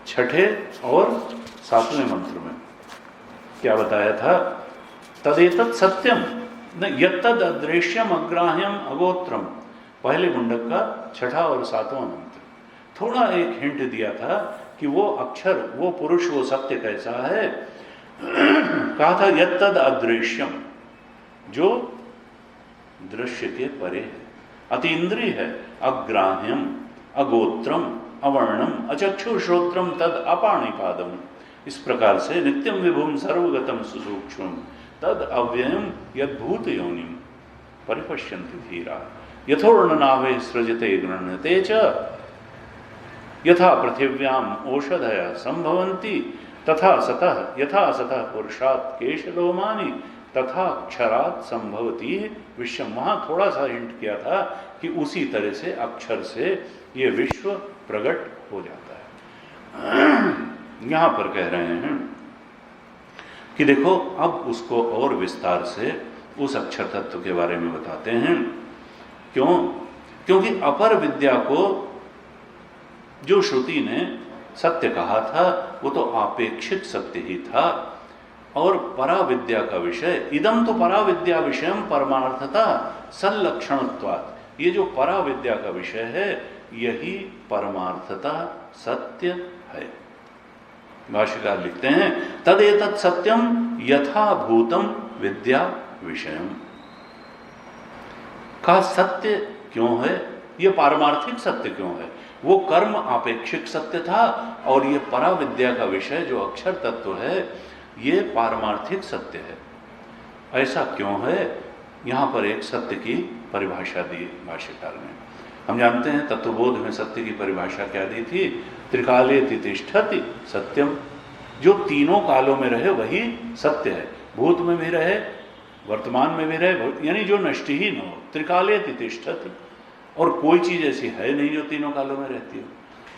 6ठे और 7वें मंत्र में क्या बताया था? तदेतत् सत्यम न यत्तद अदृश्यम अग्राह्यम अगोत्रम। पहले मुंडक का 6ठा और 7वां मंत्र थोड़ा एक हिंट दिया था कि वो अक्षर, वो पुरुष, वो सत्य कैसा है। कहा था यत्तद अदृश्यम, जो दृश्य के परे है, अतीन्द्रिय है, अग्राह्यम, अगोत्रम, अवर्णम, अचक्षु श्रोत्रम तद अपाणिपादम। इस प्रकार से नित्यम विभुम सर्वगतम सुसूक्ष्मम तद अव्ययम यद्भूत योनिम परिपश्यन्ति धीरा यथोर्णनाभे सृजते गृह्णते च यथा पृथिव्याम ओषधयः संभवन्ति तथा सतः यथा सतः पुरुषात् केशलोमानि तथा क्षरात् संभवती विश्वम। वहाँ थोड़ा सा हिंट किया था कि उसी तरह से अक्षर से ये विश्व प्रकट हो जाता है। यहाँ पर कह रहे हैं कि देखो अब उसको और विस्तार से उस अक्षर तत्व के बारे में बताते हैं। क्यों? क्योंकि अपर विद्या को जो श्रुति ने सत्य कहा था वो तो आपेक्षिक सत्य ही था, और परा विद्या का विषय इदम तो परा विद्या विषयम परमार्थता संलक्षणत्वात्। ये जो परा विद्या का विषय है यही परमार्थता सत्य है। भाष्यकार लिखते हैं तदेतत् सत्यम यथाभूतम विद्या विषयम। का सत्य क्यों है? ये पारमार्थिक सत्य क्यों है? वो कर्म आपेक्षिक सत्य था और ये परा विद्या का विषय जो अक्षर तत्व है ये पारमार्थिक सत्य है। ऐसा क्यों है? यहाँ पर एक सत्य की परिभाषा दी भाष्यकार ने। हम जानते हैं तत्वबोध में सत्य की परिभाषा क्या दी थी? त्रिकाले तिष्ठति सत्यम। जो तीनों कालों में रहे वही सत्य है। भूत में भी रहे, वर्तमान में भी रहे, यानी जो नष्टहीन हो। त्रिकाले तिष्ठति, और कोई चीज ऐसी है नहीं जो तीनों कालों में रहती हो।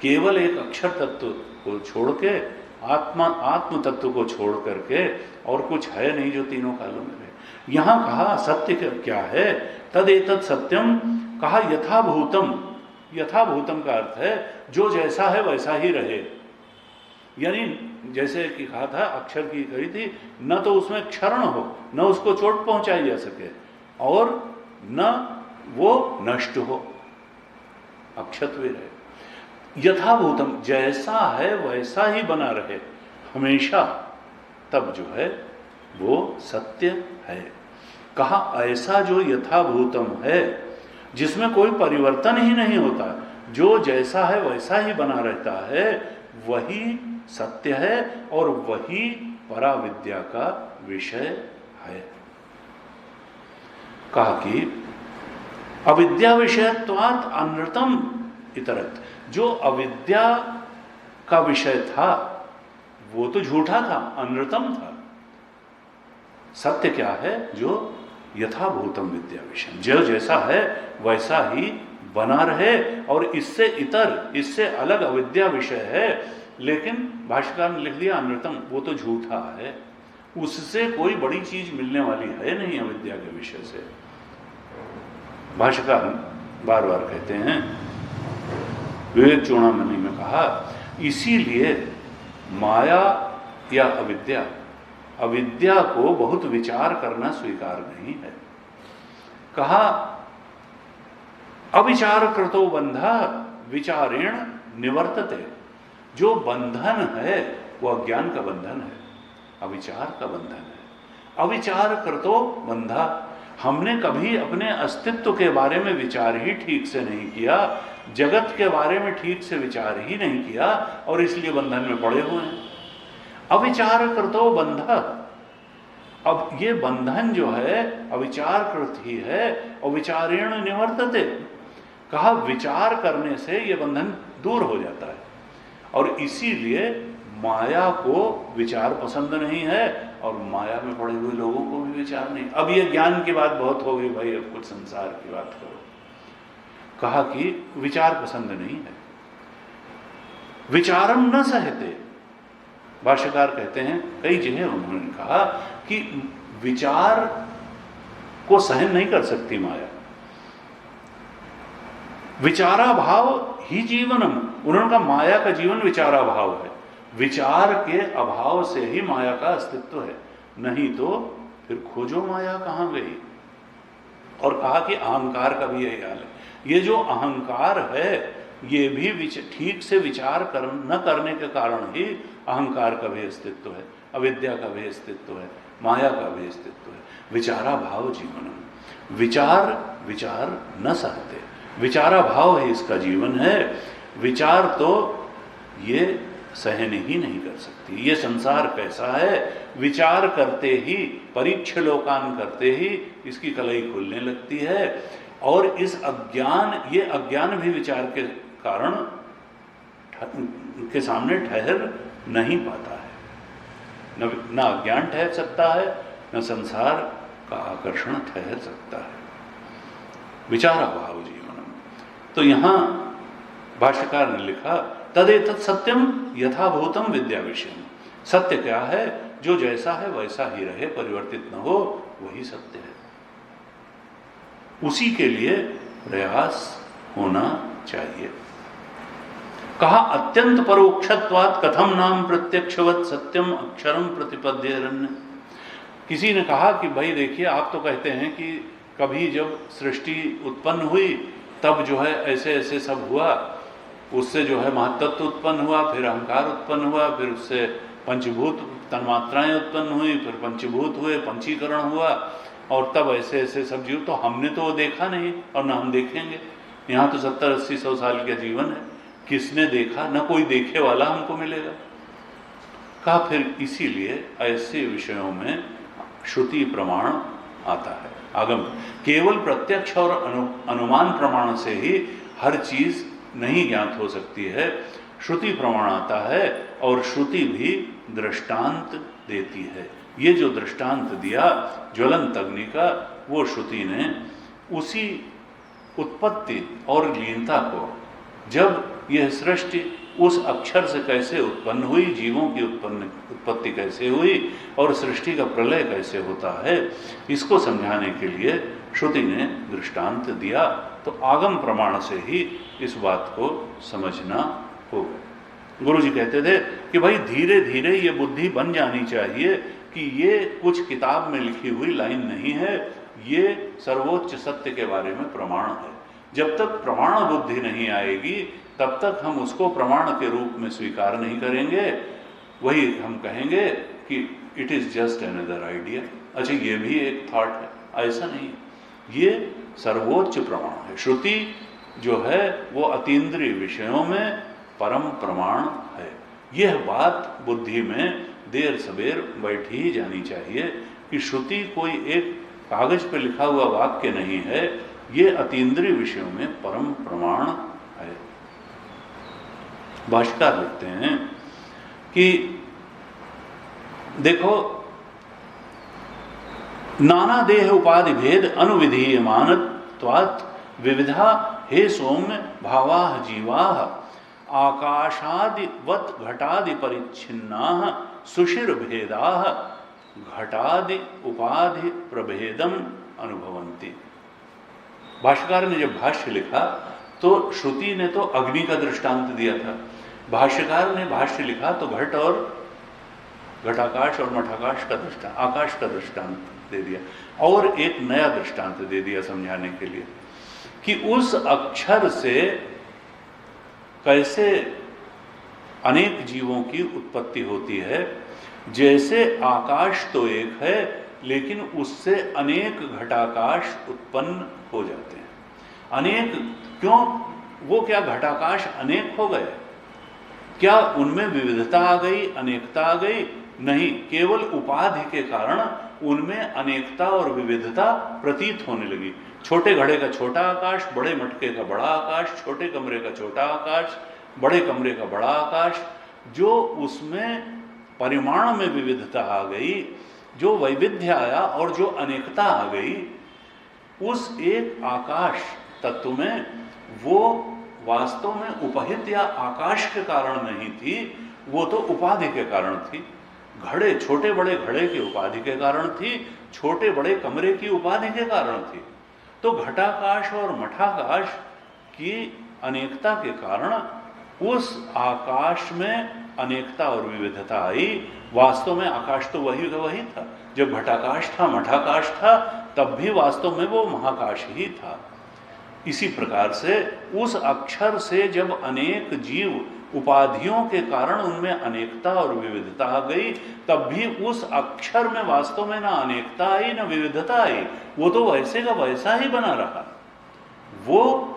केवल एक अक्षर तत्व को छोड़ के, आत्म तत्व को छोड़ करके और कुछ है नहीं जो तीनों कालों में रहे। यहाँ कहा सत्य क्या है? तदेतत् सत्यम। कहा यथाभूतम। यथाभूतम का अर्थ है जो जैसा है वैसा ही रहे। यानी जैसे कि कहा था अक्षर की कही थी, न तो उसमें क्षरण हो, न उसको चोट पहुंचाई जा सके, और न वो नष्ट हो, अक्षत भी रहे। यथाभूतम, जैसा है वैसा ही बना रहे हमेशा, तब जो है वो सत्य है। कहा ऐसा जो यथाभूतम है जिसमें कोई परिवर्तन ही नहीं होता, जो जैसा है वैसा ही बना रहता है, वही सत्य है और वही पराविद्या का विषय है। कहा कि अविद्या विषयत्वात् अनृतम इतरत। जो अविद्या का विषय था वो तो झूठा था, अनृतम था। सत्य क्या है? जो यथाभूतम विद्या विषय, जो जैसा है वैसा ही बना रहे, और इससे इतर, इससे अलग अविद्या विषय है, लेकिन भाष्यकार ने लिख दिया अनृतम, वो तो झूठा है, उससे कोई बड़ी चीज मिलने वाली है नहीं अविद्या के विषय से। भाष्यकार बार बार कहते हैं, विवेक चूड़ामणि में कहा, इसीलिए माया या अविद्या, अविद्या को बहुत विचार करना स्वीकार नहीं है। कहा अविचार कृतो बंधा विचारेण निवर्तते। जो बंधन है वो अज्ञान का बंधन है, अविचार का बंधन है। अविचार कृतो बंधा, हमने कभी अपने अस्तित्व के बारे में विचार ही ठीक से नहीं किया, जगत के बारे में ठीक से विचार ही नहीं किया, और इसलिए बंधन में पड़े हुए हैं। अविचार कृतो बंधा, अब ये बंधन जो है अविचार कृत ही है, और विचारेण निवर्तते, कहा विचार करने से ये बंधन दूर हो जाता है, और इसीलिए माया को विचार पसंद नहीं है, और माया में पड़े हुए लोगों को भी विचार नहीं। अब ये ज्ञान की बात बहुत हो गई भाई, अब कुछ संसार की बात करो। कहा कि विचार पसंद नहीं है, विचारम न सहते। भाष्यकार कहते हैं, कई जगह उन्होंने कहा कि विचार को सहन नहीं कर सकती माया, विचारा भाव ही जीवनम। उन्होंने कहा माया का जीवन विचारा भाव है, विचार के अभाव से ही माया का अस्तित्व है, नहीं तो फिर खोजो माया कहां गई। और कहा कि अहंकार का भी यही हाल है, ये जो अहंकार है ये भी ठीक से विचार न करने के कारण ही अहंकार का भी अस्तित्व है, अविद्या का भी अस्तित्व है, माया का भी अस्तित्व है। विचारा भाव जीवनम, विचार न सहते, विचारा भाव ही इसका जीवन है। विचार तो ये सहन ही नहीं कर सकती। ये संसार कैसा है, विचार करते ही, परीक्षलोकान करते ही इसकी कलई खुलने लगती है, और इस अज्ञान, ये अज्ञान भी विचार के कारण के सामने ठहर नहीं पाता है। न अज्ञान ठहर सकता है, न संसार का आकर्षण ठहर सकता है। विचारा भाव जीवनम। तो यहां भाष्यकार ने लिखा, तदेतत् सत्यम यथाभूतम विद्या विषयम। सत्य क्या है? जो जैसा है वैसा ही रहे, परिवर्तित न हो, वही सत्य है। उसी के लिए प्रयास होना चाहिए। कहा अत्यंत परोक्षत्वात् कथम नाम प्रत्यक्षवत् सत्यम अक्षरम प्रतिपद्येरन्य। किसी ने कहा कि भाई देखिए, आप तो कहते हैं कि कभी जब सृष्टि उत्पन्न हुई तब जो है ऐसे ऐसे सब हुआ, उससे जो है महत्त्व उत्पन्न हुआ, फिर अहंकार उत्पन्न हुआ, फिर उससे पंचभूत तन्मात्राएं उत्पन्न हुई, फिर पंचभूत हुए, पंचीकरण हुआ, और तब ऐसे ऐसे सब जीव। तो हमने तो वो देखा नहीं और ना हम देखेंगे। यहाँ तो 70-80-100 साल का जीवन है, किसने देखा? न कोई देखे वाला हमको मिलेगा। कहा फिर इसीलिए ऐसे विषयों में श्रुति प्रमाण आता है, आगम। केवल प्रत्यक्ष और अनुमान प्रमाण से ही हर चीज नहीं ज्ञात हो सकती है। श्रुति प्रमाण आता है, और श्रुति भी दृष्टांत देती है। ये जो दृष्टांत दिया ज्वलंत अग्नि का, वो श्रुति ने उसी उत्पत्ति और लीनता को, जब यह सृष्टि उस अक्षर से कैसे उत्पन्न हुई, जीवों की उत्पत्ति कैसे हुई, और सृष्टि का प्रलय कैसे होता है, इसको समझाने के लिए श्रुति ने दृष्टांत दिया। तो आगम प्रमाण से ही इस बात को समझना होगा। गुरु जी कहते थे कि भाई धीरे धीरे ये बुद्धि बन जानी चाहिए कि ये कुछ किताब में लिखी हुई लाइन नहीं है, ये सर्वोच्च सत्य के बारे में प्रमाण है। जब तक प्रमाण बुद्धि नहीं आएगी तब तक हम उसको प्रमाण के रूप में स्वीकार नहीं करेंगे। वही हम कहेंगे कि it is just another idea, अच्छा ये भी एक थॉट है, ऐसा नहीं। ये सर्वोच्च प्रमाण है। श्रुति जो है वो अतीन्द्रिय विषयों में परम प्रमाण है। यह बात बुद्धि में देर सवेर बैठी ही जानी चाहिए कि श्रुति कोई एक कागज पर लिखा हुआ वाक्य नहीं है, ये अतीन्द्रिय विषयों में परम प्रमाण है। भाष्यकार लिखते हैं कि देखो, नाना देह उपाधि भेद अनुविधीयमानत्वात् विविधा हे सौम्य भावाः जीवाः आकाशादिवत् घटादि परिच्छिन्नाः सुषिर भेदाः घटादि उपाधि प्रभेदम अनुभवन्ति। भाष्यकार ने जब भाष्य लिखा तो श्रुति ने तो अग्नि का दृष्टांत दिया था, भाष्यकार ने भाष्य लिखा तो घट और घटाकाश और मठाकाश का दृष्टांत, आकाश का दृष्टांत दे दिया, और एक नया दृष्टांत दे दिया समझाने के लिए कि उस अक्षर से कैसे अनेक जीवों की उत्पत्ति होती है। जैसे आकाश तो एक है, लेकिन उससे अनेक घटाकाश उत्पन्न हो जाते हैं। अनेक क्यों? वो क्या घटाकाश अनेक हो गए? क्या उनमें विविधता आ गई, अनेकता आ गई? नहीं, केवल उपाधि के कारण उनमें अनेकता और विविधता प्रतीत होने लगी। छोटे घड़े का छोटा आकाश, बड़े मटके का बड़ा आकाश, छोटे कमरे का छोटा आकाश, बड़े कमरे का बड़ा आकाश, जो उसमें परिमाण में विविधता आ गई, जो वैविध्य आया और जो अनेकता आ गई, उस एक आकाश तत्व में वो वास्तव में उपहित या आकाश के कारण नहीं थी, वो तो उपाधि के कारण थी। घड़े, छोटे बड़े घड़े की उपाधि के कारण थी, छोटे बड़े कमरे की उपाधि के कारण थी। तो घटाकाश और मठाकाश की अनेकता के कारण उस आकाश में अनेकता और विविधता आई। वास्तव में आकाश तो वही का वही था। जब घटाकाश था, मठाकाश था, तब भी वास्तव में वो महाकाश ही था। इसी प्रकार से उस अक्षर से जब अनेक जीव उपाधियों के कारण उनमें अनेकता और विविधता आ गई, तब भी उस अक्षर में वास्तव में ना अनेकता आई ना विविधता आई, वो तो वैसे का वैसा ही बना रहा। वो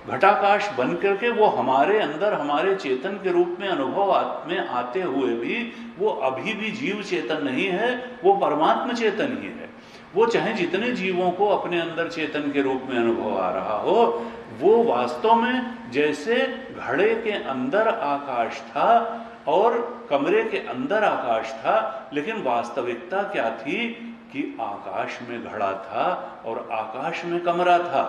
घटाकाश बन करके वो हमारे अंदर हमारे चेतन के रूप में अनुभव में आते हुए भी वो अभी भी जीव चेतन नहीं है, वो परमात्मा चेतन ही है। वो चाहे जितने जीवों को अपने अंदर चेतन के रूप में अनुभव आ रहा हो, वो वास्तव में जैसे घड़े के अंदर आकाश था और कमरे के अंदर आकाश था, लेकिन वास्तविकता क्या थी कि आकाश में घड़ा था और आकाश में कमरा था।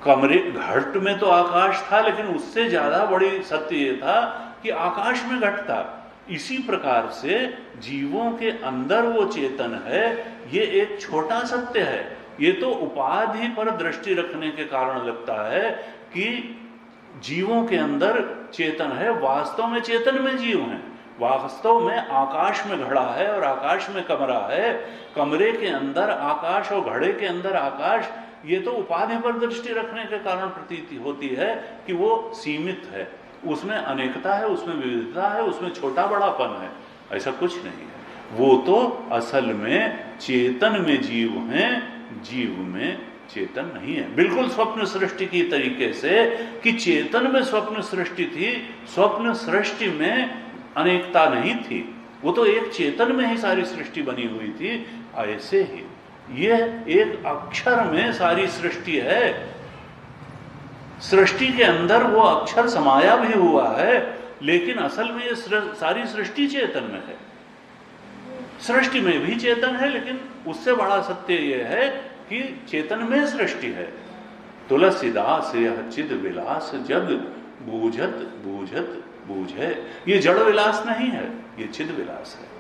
कमरे घट में तो आकाश था, लेकिन उससे ज्यादा बड़ी सत्य ये था कि आकाश में घट था। इसी प्रकार से जीवों के अंदर वो चेतन है, ये एक छोटा सत्य है। ये तो उपाधि पर दृष्टि रखने के कारण लगता है कि जीवों के अंदर चेतन है, वास्तव में चेतन में जीव हैं। वास्तव में आकाश में घड़ा है और आकाश में कमरा है, कमरे के अंदर आकाश और घड़े के अंदर आकाश। ये तो उपाधि पर दृष्टि रखने के कारण प्रतीति होती है कि वो सीमित है, उसमें अनेकता है, उसमें विविधता है, उसमें छोटा बड़ापन है। ऐसा कुछ नहीं है। वो तो असल में चेतन में जीव हैं, जीव में चेतन नहीं है। बिल्कुल स्वप्न सृष्टि की तरीके से कि चेतन में स्वप्न सृष्टि थी, स्वप्न सृष्टि में अनेकता नहीं थी, वो तो एक चेतन में ही सारी सृष्टि बनी हुई थी। ऐसे ही ये एक अक्षर में सारी सृष्टि है। सृष्टि के अंदर वो अक्षर समाया भी हुआ है, लेकिन असल में ये सारी सृष्टि चेतन में है। सृष्टि में भी चेतन है, लेकिन उससे बड़ा सत्य यह है कि चेतन में सृष्टि है। तुलसीदास यह चिद विलास जग बूझत बूझत बूझे। ये जड़ विलास नहीं है, ये चिद विलास है।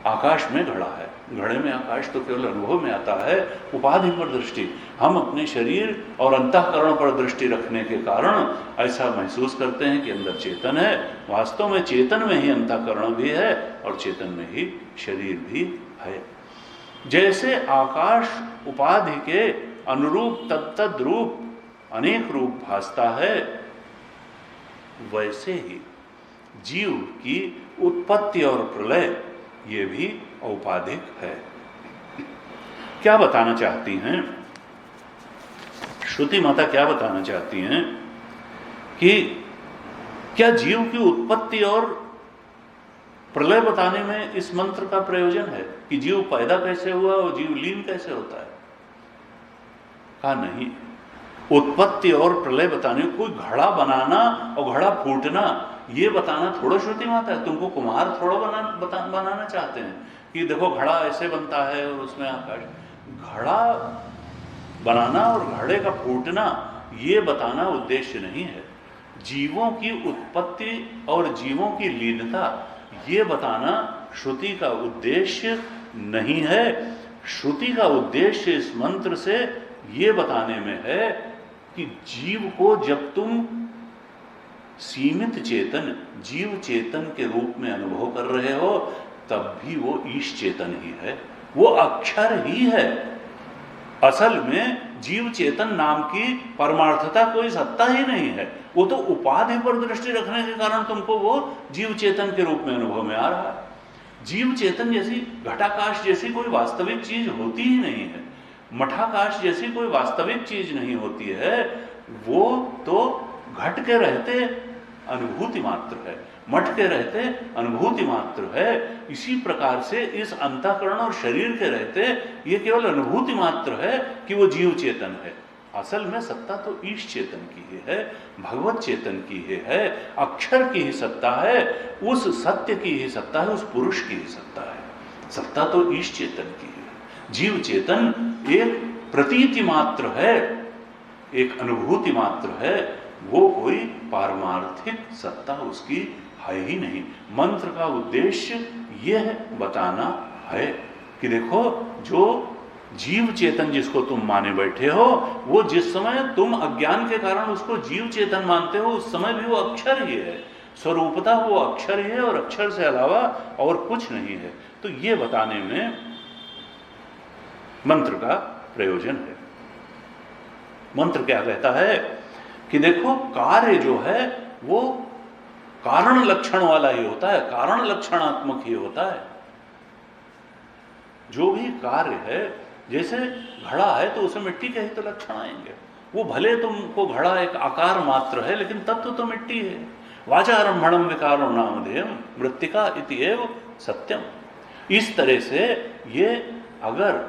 आकाश में घड़ा है, घड़े में आकाश तो केवल अनुभव में आता है। उपाधि पर दृष्टि, हम अपने शरीर और अंतःकरण पर दृष्टि रखने के कारण ऐसा महसूस करते हैं कि अंदर चेतन है। वास्तव में चेतन में ही अंतःकरण भी है और चेतन में ही शरीर भी है। जैसे आकाश उपाधि के अनुरूप तत्तद रूप अनेक रूप भासता है, वैसे ही जीव की उत्पत्ति और प्रलय ये भी औपाधिक है। क्या बताना चाहती हैं श्रुति माता? क्या बताना चाहती हैं कि क्या जीव की उत्पत्ति और प्रलय बताने में इस मंत्र का प्रयोजन है कि जीव पैदा कैसे हुआ और जीव लीन कैसे होता है? कहा नहीं, उत्पत्ति और प्रलय बताने, कोई घड़ा बनाना और घड़ा फूटना ये बताना थोड़ा श्रुति में आता है। तुमको कुम्हार थोड़ा बनाना चाहते हैं कि देखो घड़ा ऐसे बनता है और उसमें आकाश। घड़ा बनाना और घड़े का फूटना ये बताना उद्देश्य नहीं है। जीवों की उत्पत्ति और जीवों की लीनता ये बताना श्रुति का उद्देश्य नहीं है। श्रुति का उद्देश्य इस मंत्र से ये बताने में है कि जीव को जब तुम सीमित चेतन, जीव चेतन के रूप में अनुभव कर रहे हो, तब भी वो ईश चेतन ही है, वो अक्षर ही है। असल में जीव चेतन नाम की परमार्थता कोई सत्ता ही नहीं है, वो तो उपाधि पर दृष्टि रखने के कारण तुमको वो जीव चेतन के रूप में अनुभव में आ रहा है। जीव चेतन जैसी, घटाकाश जैसी कोई वास्तविक चीज होती ही नहीं है, मठाकाश जैसी कोई वास्तविक चीज नहीं होती है। वो तो घट के रहते अनुभूति मात्र है, मठ के रहते अनुभूति मात्र है। इसी प्रकार से इस अंतःकरण और शरीर के रहते ये केवल अनुभूति मात्र है कि वो जीव चेतन है। असल में सत्ता तो ईश चेतन की ही है, भगवत चेतन की ही है, अक्षर की ही सत्ता है, उस सत्य की ही सत्ता है, उस पुरुष की ही सत्ता है। सत्ता तो ईश चेतन की है। जीव चेतन एक प्रतीति मात्र है, एक अनुभूति मात्र है, वो कोई पारमार्थिक सत्ता उसकी है ही नहीं। मंत्र का उद्देश्य यह बताना है कि देखो, जो जीव चेतन जिसको तुम माने बैठे हो, वो जिस समय तुम अज्ञान के कारण उसको जीव चेतन मानते हो, उस समय भी वो अक्षर ही है, स्वरूपता वो अक्षर ही है और अक्षर से अलावा और कुछ नहीं है। तो ये बताने में मंत्र का प्रयोजन है। मंत्र क्या कहता है कि देखो, कार्य जो है वो कारण लक्षण वाला ही होता है, कारण लक्षणात्मक ही होता है। जो भी कार्य है, जैसे घड़ा है तो उसमें मिट्टी के ही तो लक्षण आएंगे। वो भले तुमको घड़ा एक आकार मात्र है, लेकिन तत्व तो मिट्टी है। वाचारंभणम विकारो नामधेयम मृत्तिका इति एव सत्यम। इस तरह से ये अगर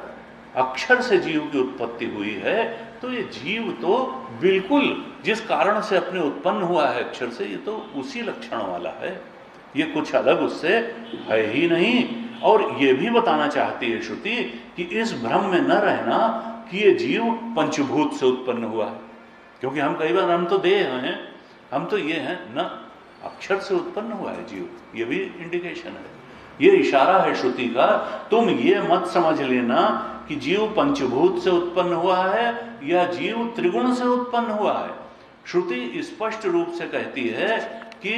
अक्षर से जीव की उत्पत्ति हुई है, तो ये जीव तो बिल्कुल जिस कारण से अपने उत्पन्न हुआ है अक्षर से, ये तो उसी लक्षण वाला है, ये कुछ अलग उससे है ही नहीं। और ये भी बताना चाहती है श्रुति कि इस भ्रम में न रहना कि ये जीव पंचभूत से उत्पन्न हुआ है, क्योंकि हम कई बार हम तो देह हैं, हम तो ये हैं न, अक्षर से उत्पन्न हुआ है जीव, ये भी इंडिकेशन है, ये इशारा है श्रुति का। तुम ये मत समझ लेना कि जीव पंचभूत से उत्पन्न हुआ है या जीव त्रिगुण से उत्पन्न हुआ है। श्रुति स्पष्ट रूप से कहती है कि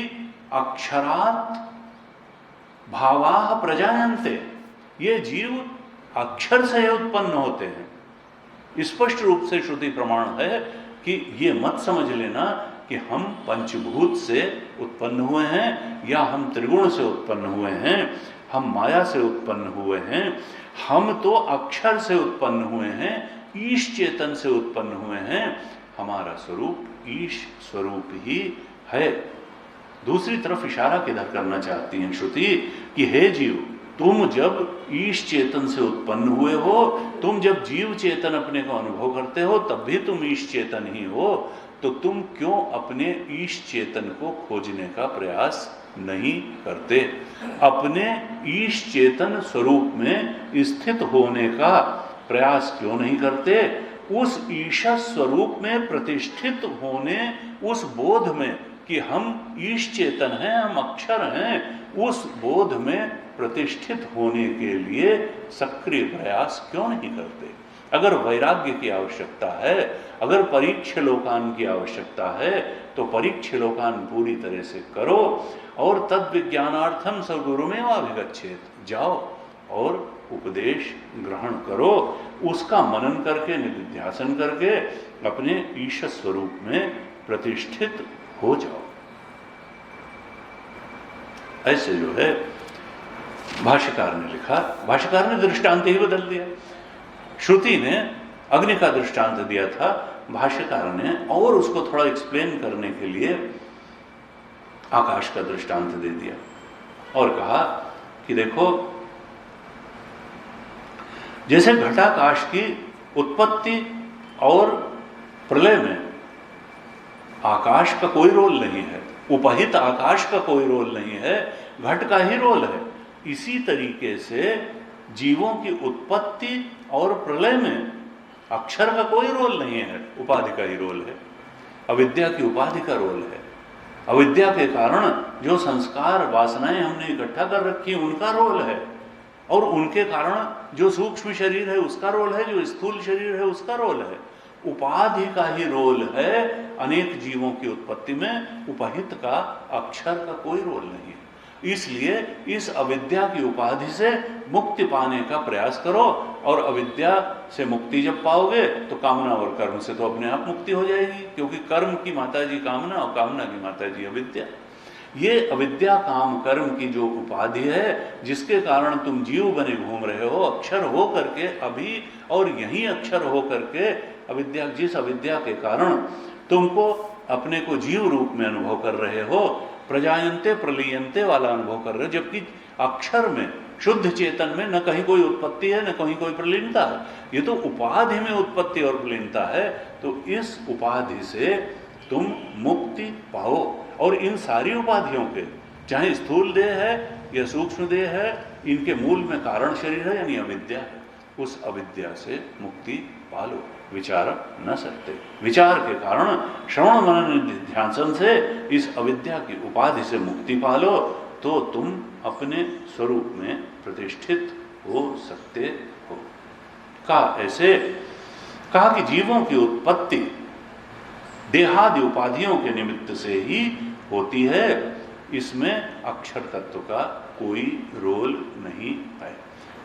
अक्षरात् भावाः प्रजायन्ते, ये जीव अक्षर से उत्पन्न होते हैं। स्पष्ट रूप से श्रुति प्रमाण है कि ये मत समझ लेना कि हम पंचभूत से उत्पन्न हुए हैं या हम त्रिगुण से उत्पन्न हुए हैं, हम माया से उत्पन्न हुए हैं। हम तो अक्षर से उत्पन्न हुए हैं, ईश चेतन से उत्पन्न हुए हैं। हमारा स्वरूप ईश स्वरूप ही है। दूसरी तरफ इशारा किधर करना चाहती हैं श्रुति कि हे जीव, तुम जब ईश चेतन से उत्पन्न हुए हो, तुम जब जीव चेतन अपने को अनुभव करते हो, तब भी तुम ईश चेतन ही हो, तो तुम क्यों अपने ईश चेतन को खोजने का प्रयास नहीं करते? अपने ईश चेतन स्वरूप में स्थित होने का प्रयास क्यों नहीं करते? उस ईश स्वरूप में प्रतिष्ठित होने, उस बोध में कि हम ईश चेतन हैं, हम अक्षर हैं, उस बोध में प्रतिष्ठित होने के लिए सक्रिय प्रयास क्यों नहीं करते? अगर वैराग्य की आवश्यकता है, अगर परीक्षलोकान की आवश्यकता है, तो परीक्षलोकान पूरी तरह से करो और तद विज्ञानार्थम सद्गुरुमेव अभिगच्छेत, जाओ और उपदेश ग्रहण करो, उसका मनन करके, निधिध्यासन करके अपने ईश स्वरूप में प्रतिष्ठित हो जाओ। ऐसे जो है भाष्यकार ने लिखा, भाष्यकार ने दृष्टांत ही बदल दिया। श्रुति ने अग्नि का दृष्टांत दिया था, भाष्यकार ने और उसको थोड़ा एक्सप्लेन करने के लिए आकाश का दृष्टांत दे दिया और कहा कि देखो, जैसे घटाकाश की उत्पत्ति और प्रलय में आकाश का कोई रोल नहीं है, उपहित आकाश का कोई रोल नहीं है, घट का ही रोल है। इसी तरीके से जीवों की उत्पत्ति और प्रलय में अक्षर का कोई रोल नहीं है, उपाधि का ही रोल है, अविद्या की उपाधि का रोल है। अविद्या के कारण जो संस्कार वासनाएं हमने इकट्ठा कर रखी उनका रोल है, और उनके कारण जो सूक्ष्म शरीर है उसका रोल है, जो स्थूल शरीर है उसका रोल है। उपाधि का ही रोल है अनेक जीवों की उत्पत्ति में, उपहित का अक्षर का कोई रोल नहीं है। इसलिए इस अविद्या की उपाधि से मुक्ति पाने का प्रयास करो, और अविद्या से मुक्ति जब पाओगे तो कामना और कर्म से तो अपने आप मुक्ति हो जाएगी, क्योंकि कर्म की माता जी कामना और कामना की माता जी अविद्या। ये अविद्या काम कर्म की जो उपाधि है, जिसके कारण तुम जीव बने घूम रहे हो, अक्षर हो करके अभी, और यही अक्षर हो करके अविद्या, जिस अविद्या के कारण तुमको अपने को जीव रूप में अनुभव कर रहे हो, प्रजायन्ते प्रलीयन्ते वाला अनुभव कर रहे हो, जबकि अक्षर में, शुद्ध चेतन में न कहीं कोई उत्पत्ति है न कहीं कोई प्रलीनता है, ये तो उपाधि में उत्पत्ति और प्रलीनता है। तो इस उपाधि से तुम मुक्ति पाओ, और इन सारी उपाधियों के, चाहे स्थूल देह है या सूक्ष्म देह है, इनके मूल में कारण शरीर है यानी अविद्या है, उस अविद्या से मुक्ति पालो। विचार न सकते, विचार के कारण श्रवण मनन ध्यान से इस अविद्या की उपाधि से मुक्ति पालो, तो तुम अपने स्वरूप में प्रतिष्ठित हो सकते हो। ऐसे कहा कि जीवों की उत्पत्ति देहादि उपाधियों के निमित्त से ही होती है, इसमें अक्षर तत्व का कोई रोल नहीं है।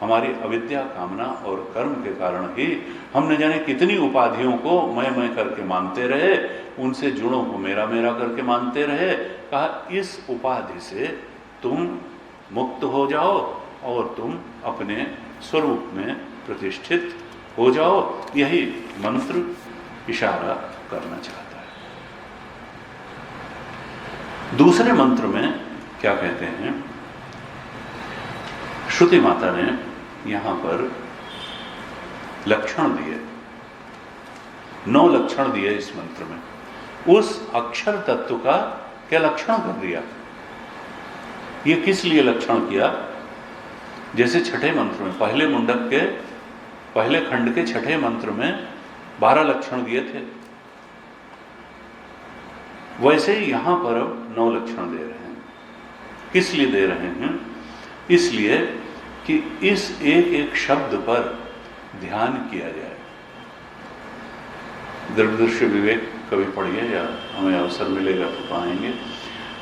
हमारी अविद्या, कामना और कर्म के कारण ही हम न जाने कितनी उपाधियों को मैं करके मानते रहे, उनसे जुड़ों को मेरा मेरा करके मानते रहे। कहा इस उपाधि से तुम मुक्त हो जाओ और तुम अपने स्वरूप में प्रतिष्ठित हो जाओ, यही मंत्र इशारा करना चाहता है। दूसरे मंत्र में क्या कहते हैं, श्रुति माता ने यहां पर लक्षण दिए, 9 लक्षण दिए इस मंत्र में। उस अक्षर तत्व का क्या लक्षण कर दिया, ये किस लिए लक्षण किया? जैसे छठे मंत्र में, पहले मुंडक के पहले खंड के छठे मंत्र में 12 लक्षण दिए थे, वैसे ही यहां पर अब 9 लक्षण दे रहे हैं। किस लिए दे रहे हैं? इसलिए कि इस एक एक शब्द पर ध्यान किया जाए। द्रव्यदृश्य विवेक कभी पढ़िए, या हमें अवसर मिलेगा तो पाएंगे।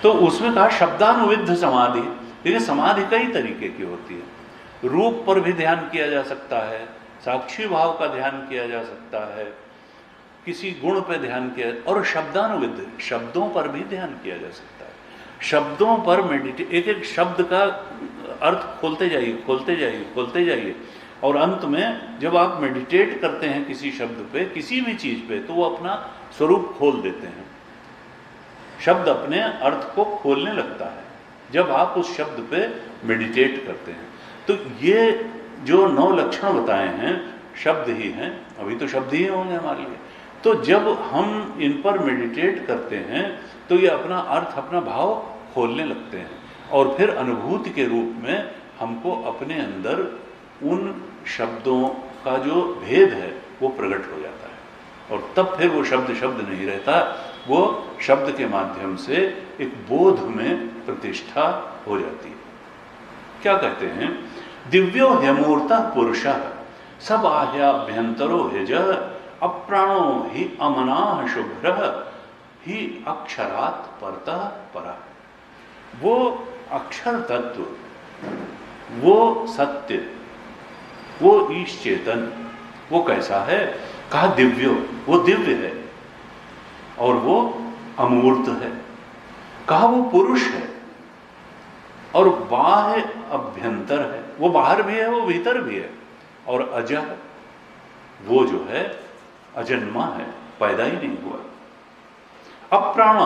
तो उसमें कहा शब्दानुविद्ध समाधि। देखिए समाधि कई तरीके की होती है। रूप पर भी ध्यान किया जा सकता है, साक्षी भाव का ध्यान किया जा सकता है, किसी गुण पर ध्यान किया, और शब्दानुविद्ध, शब्दों पर भी ध्यान किया जा सकता है। शब्दों पर मेडिटेट, एक एक शब्द का अर्थ खोलते जाइए, खोलते जाइए, खोलते जाइए, और अंत में जब आप मेडिटेट करते हैं किसी शब्द पे, किसी भी चीज पे, तो वो अपना स्वरूप खोल देते हैं। शब्द अपने अर्थ को खोलने लगता है जब आप उस शब्द पे मेडिटेट करते हैं। तो ये जो 9 लक्षण बताए हैं शब्द ही हैं, अभी तो शब्द ही होंगे हमारे लिए। तो जब हम इन पर मेडिटेट करते हैं तो ये अपना अर्थ, अपना भाव खोलने लगते हैं, और फिर अनुभूति के रूप में हमको अपने अंदर उन शब्दों का जो भेद है वो प्रकट हो जाता है, और तब फिर वो शब्द शब्द नहीं रहता, वो शब्द के माध्यम से एक बोध में प्रतिष्ठा हो जाती है। क्या कहते हैं? दिव्यो ह्यमूर्तः पुरुषः सबाह्याभ्यंतरो ह्यजः अप्राणो हि अमनाः शुभ्रः ही अक्षरात् परतः परः। वो अक्षर तत्व, वो सत्य, वो ईश चेतन, वो कैसा है? कहा दिव्यो, वो दिव्य है, और वो अमूर्त है। कहा वो पुरुष है, और बाह्य अभ्यंतर है, वो बाहर भी है वो भीतर भी है, और अजह, वो जो है अजन्मा है, पैदा ही नहीं हुआ। अप्राण,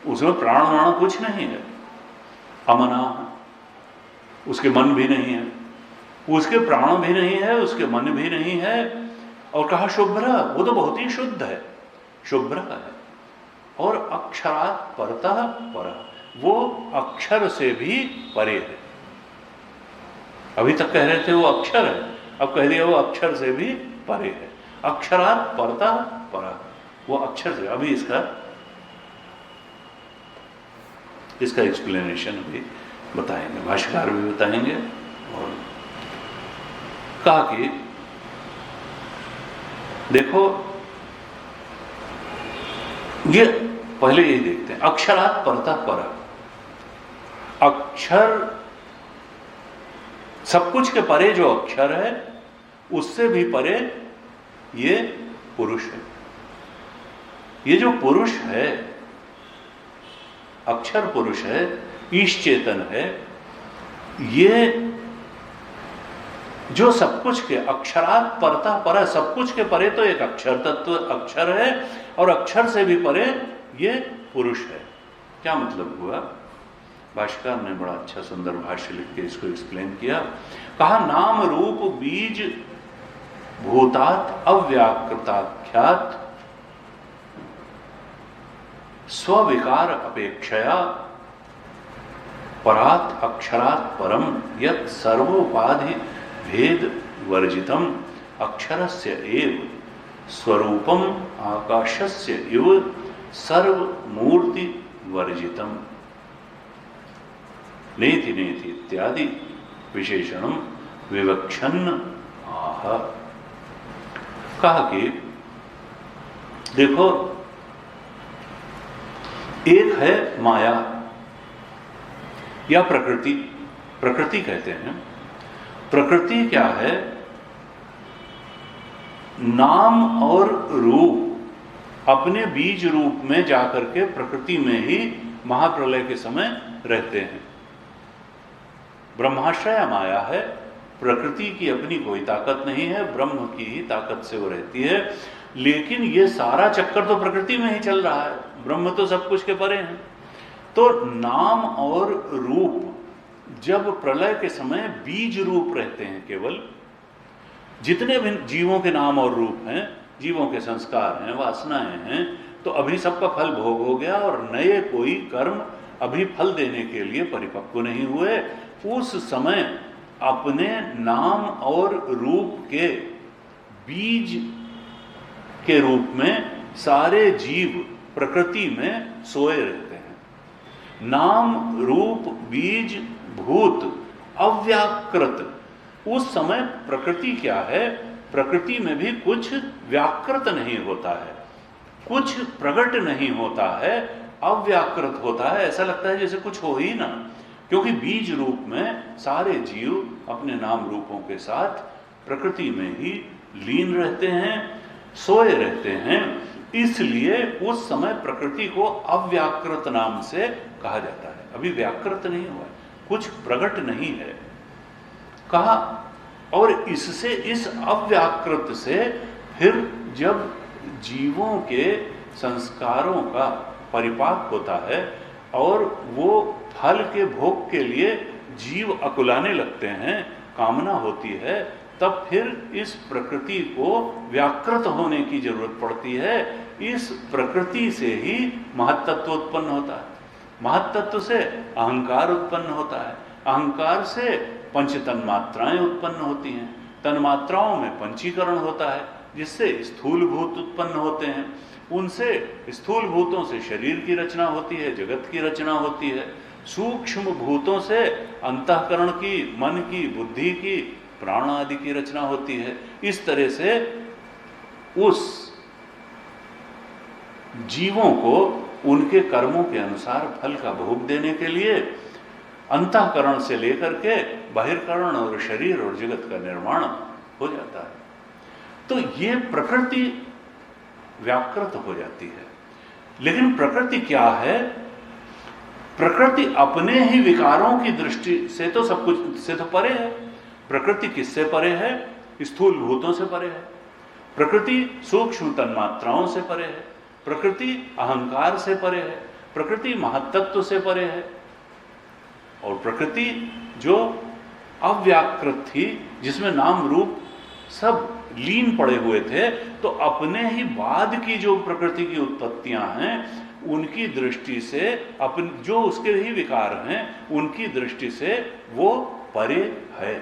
उसमें प्राण वाण कुछ नहीं है। अमना, उसके मन भी नहीं है, उसके प्राण भी नहीं है, उसके मन भी नहीं है, और कहा शुभ्र, वो तो बहुत ही शुद्ध है, शुभ्र है। और अक्षरात् परतः परः, वो अक्षर से भी परे है। अभी तक कह रहे थे वो अक्षर है, अब कह दिया वो अक्षर से भी परे है। अक्षरात् परतः परः, वो अक्षर से। अभी इसका एक्सप्लेनेशन भी बताएंगे, भाष्यकार भी बताएंगे। और कहा कि देखो, ये पहले यही देखते हैं, अक्षरात् परतः परः। अक्षर, सब कुछ के परे जो अक्षर है, उससे भी परे ये पुरुष है। ये जो पुरुष है, अक्षर पुरुष है, ईश चेतन है, ये जो सब कुछ के अक्षरात् परतः परः, सब कुछ के परे तो एक अक्षर तत्व अक्षर है, और अक्षर से भी परे ये पुरुष है। क्या मतलब हुआ? भाष्यकार ने बड़ा अच्छा सुंदर भाष्य लिख के इसको एक्सप्लेन किया। कहा नाम रूप बीज भूतात् अव्याकृताख्यात स्विकार अपेक्षया परात् अक्षरात् परम यत् सर्वोपाधि भेद वर्जितम अक्षरस्य एव स्वरूपम आकाशस्य इव सर्वमूर्ति वर्जितम नेति नेति इत्यादि विशेषणम विवक्षन् आह। कहा कि देखो, एक है माया या प्रकृति, प्रकृति कहते हैं। प्रकृति क्या है? नाम और रूप अपने बीज रूप में जाकर के प्रकृति में ही महाप्रलय के समय रहते हैं। ब्रह्माश्रय माया है, प्रकृति की अपनी कोई ताकत नहीं है, ब्रह्म की ही ताकत से वो रहती है। लेकिन ये सारा चक्कर तो प्रकृति में ही चल रहा है, ब्रह्म तो सब कुछ के परे हैं। तो नाम और रूप जब प्रलय के समय बीज रूप रहते हैं, केवल जितने भी जीवों के नाम और रूप हैं, जीवों के संस्कार हैं, वासनाएं हैं, तो अभी सबका फल भोग हो गया और नए कोई कर्म अभी फल देने के लिए परिपक्व नहीं हुए। उस समय अपने नाम और रूप के बीज के रूप में सारे जीव प्रकृति में सोए रहते हैं। नाम रूप बीज भूत अव्याकृत, उस समय प्रकृति क्या है? प्रकृति में भी कुछ व्याकृत नहीं होता है, कुछ प्रकट नहीं होता है, अव्याकृत होता है। ऐसा लगता है जैसे कुछ हो ही ना, क्योंकि बीज रूप में सारे जीव अपने नाम रूपों के साथ प्रकृति में ही लीन रहते हैं, सोए रहते हैं। इसलिए उस समय प्रकृति को अव्याकृत नाम से कहा जाता है। अभी व्याकृत नहीं हुआ, कुछ प्रकट नहीं है, कहा। और इससे, इस अव्याकृत से फिर जब जीवों के संस्कारों का परिपाक होता है और वो फल के भोग के लिए जीव अकुलाने लगते हैं, कामना होती है, तब फिर इस प्रकृति को व्याकृत होने की जरूरत पड़ती है। इस प्रकृति से ही महत्तत्व उत्पन्न होता है, महत्तत्व से अहंकार उत्पन्न होता है, अहंकार से पंच तन्मात्राएं उत्पन्न होती हैं, तन्मात्राओं में पंचीकरण होता है, जिससे स्थूल भूत उत्पन्न होते हैं, उनसे स्थूल भूतों से शरीर की रचना होती है, जगत की रचना होती है, सूक्ष्म भूतों से अंतःकरण की, मन की, बुद्धि की, प्राण आदि की रचना होती है। इस तरह से उस जीवों को उनके कर्मों के अनुसार फल का भोग देने के लिए अंतःकरण से लेकर के बाहिरकरण और शरीर और जगत का निर्माण हो जाता है। तो ये प्रकृति व्याकृत हो जाती है। लेकिन प्रकृति क्या है? प्रकृति अपने ही विकारों की दृष्टि से तो सब कुछ से तो परे है। प्रकृति किससे परे है? स्थूल भूतों से परे है। प्रकृति सूक्ष्म तन्मात्राओं से परे है। प्रकृति अहंकार से परे है। प्रकृति महत्तत्व से परे है। और प्रकृति जो अव्याकृत थी, जिसमें नाम रूप सब लीन पड़े हुए थे, तो अपने ही बाद की जो प्रकृति की उत्पत्तियां हैं उनकी दृष्टि से, अपन जो उसके ही विकार हैं उनकी दृष्टि से वो परे है,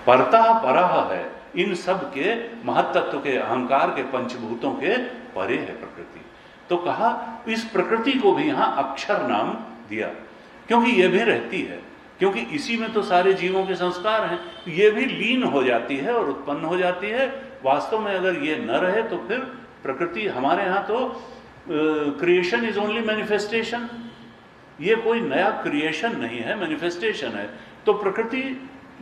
परता परह है। इन सब के महत्त्व के, अहंकार के, पंचभूतों के परे है प्रकृति। तो कहा इस प्रकृति को भी यहां अक्षर नाम दिया, क्योंकि ये भी रहती है, क्योंकि इसी में तो सारे जीवों के संस्कार हैं। ये भी लीन हो जाती है और उत्पन्न हो जाती है। वास्तव में अगर ये न रहे तो फिर प्रकृति, हमारे यहाँ तो क्रिएशन इज ओनली मैनिफेस्टेशन, ये कोई नया क्रिएशन नहीं है, मैनिफेस्टेशन है। तो प्रकृति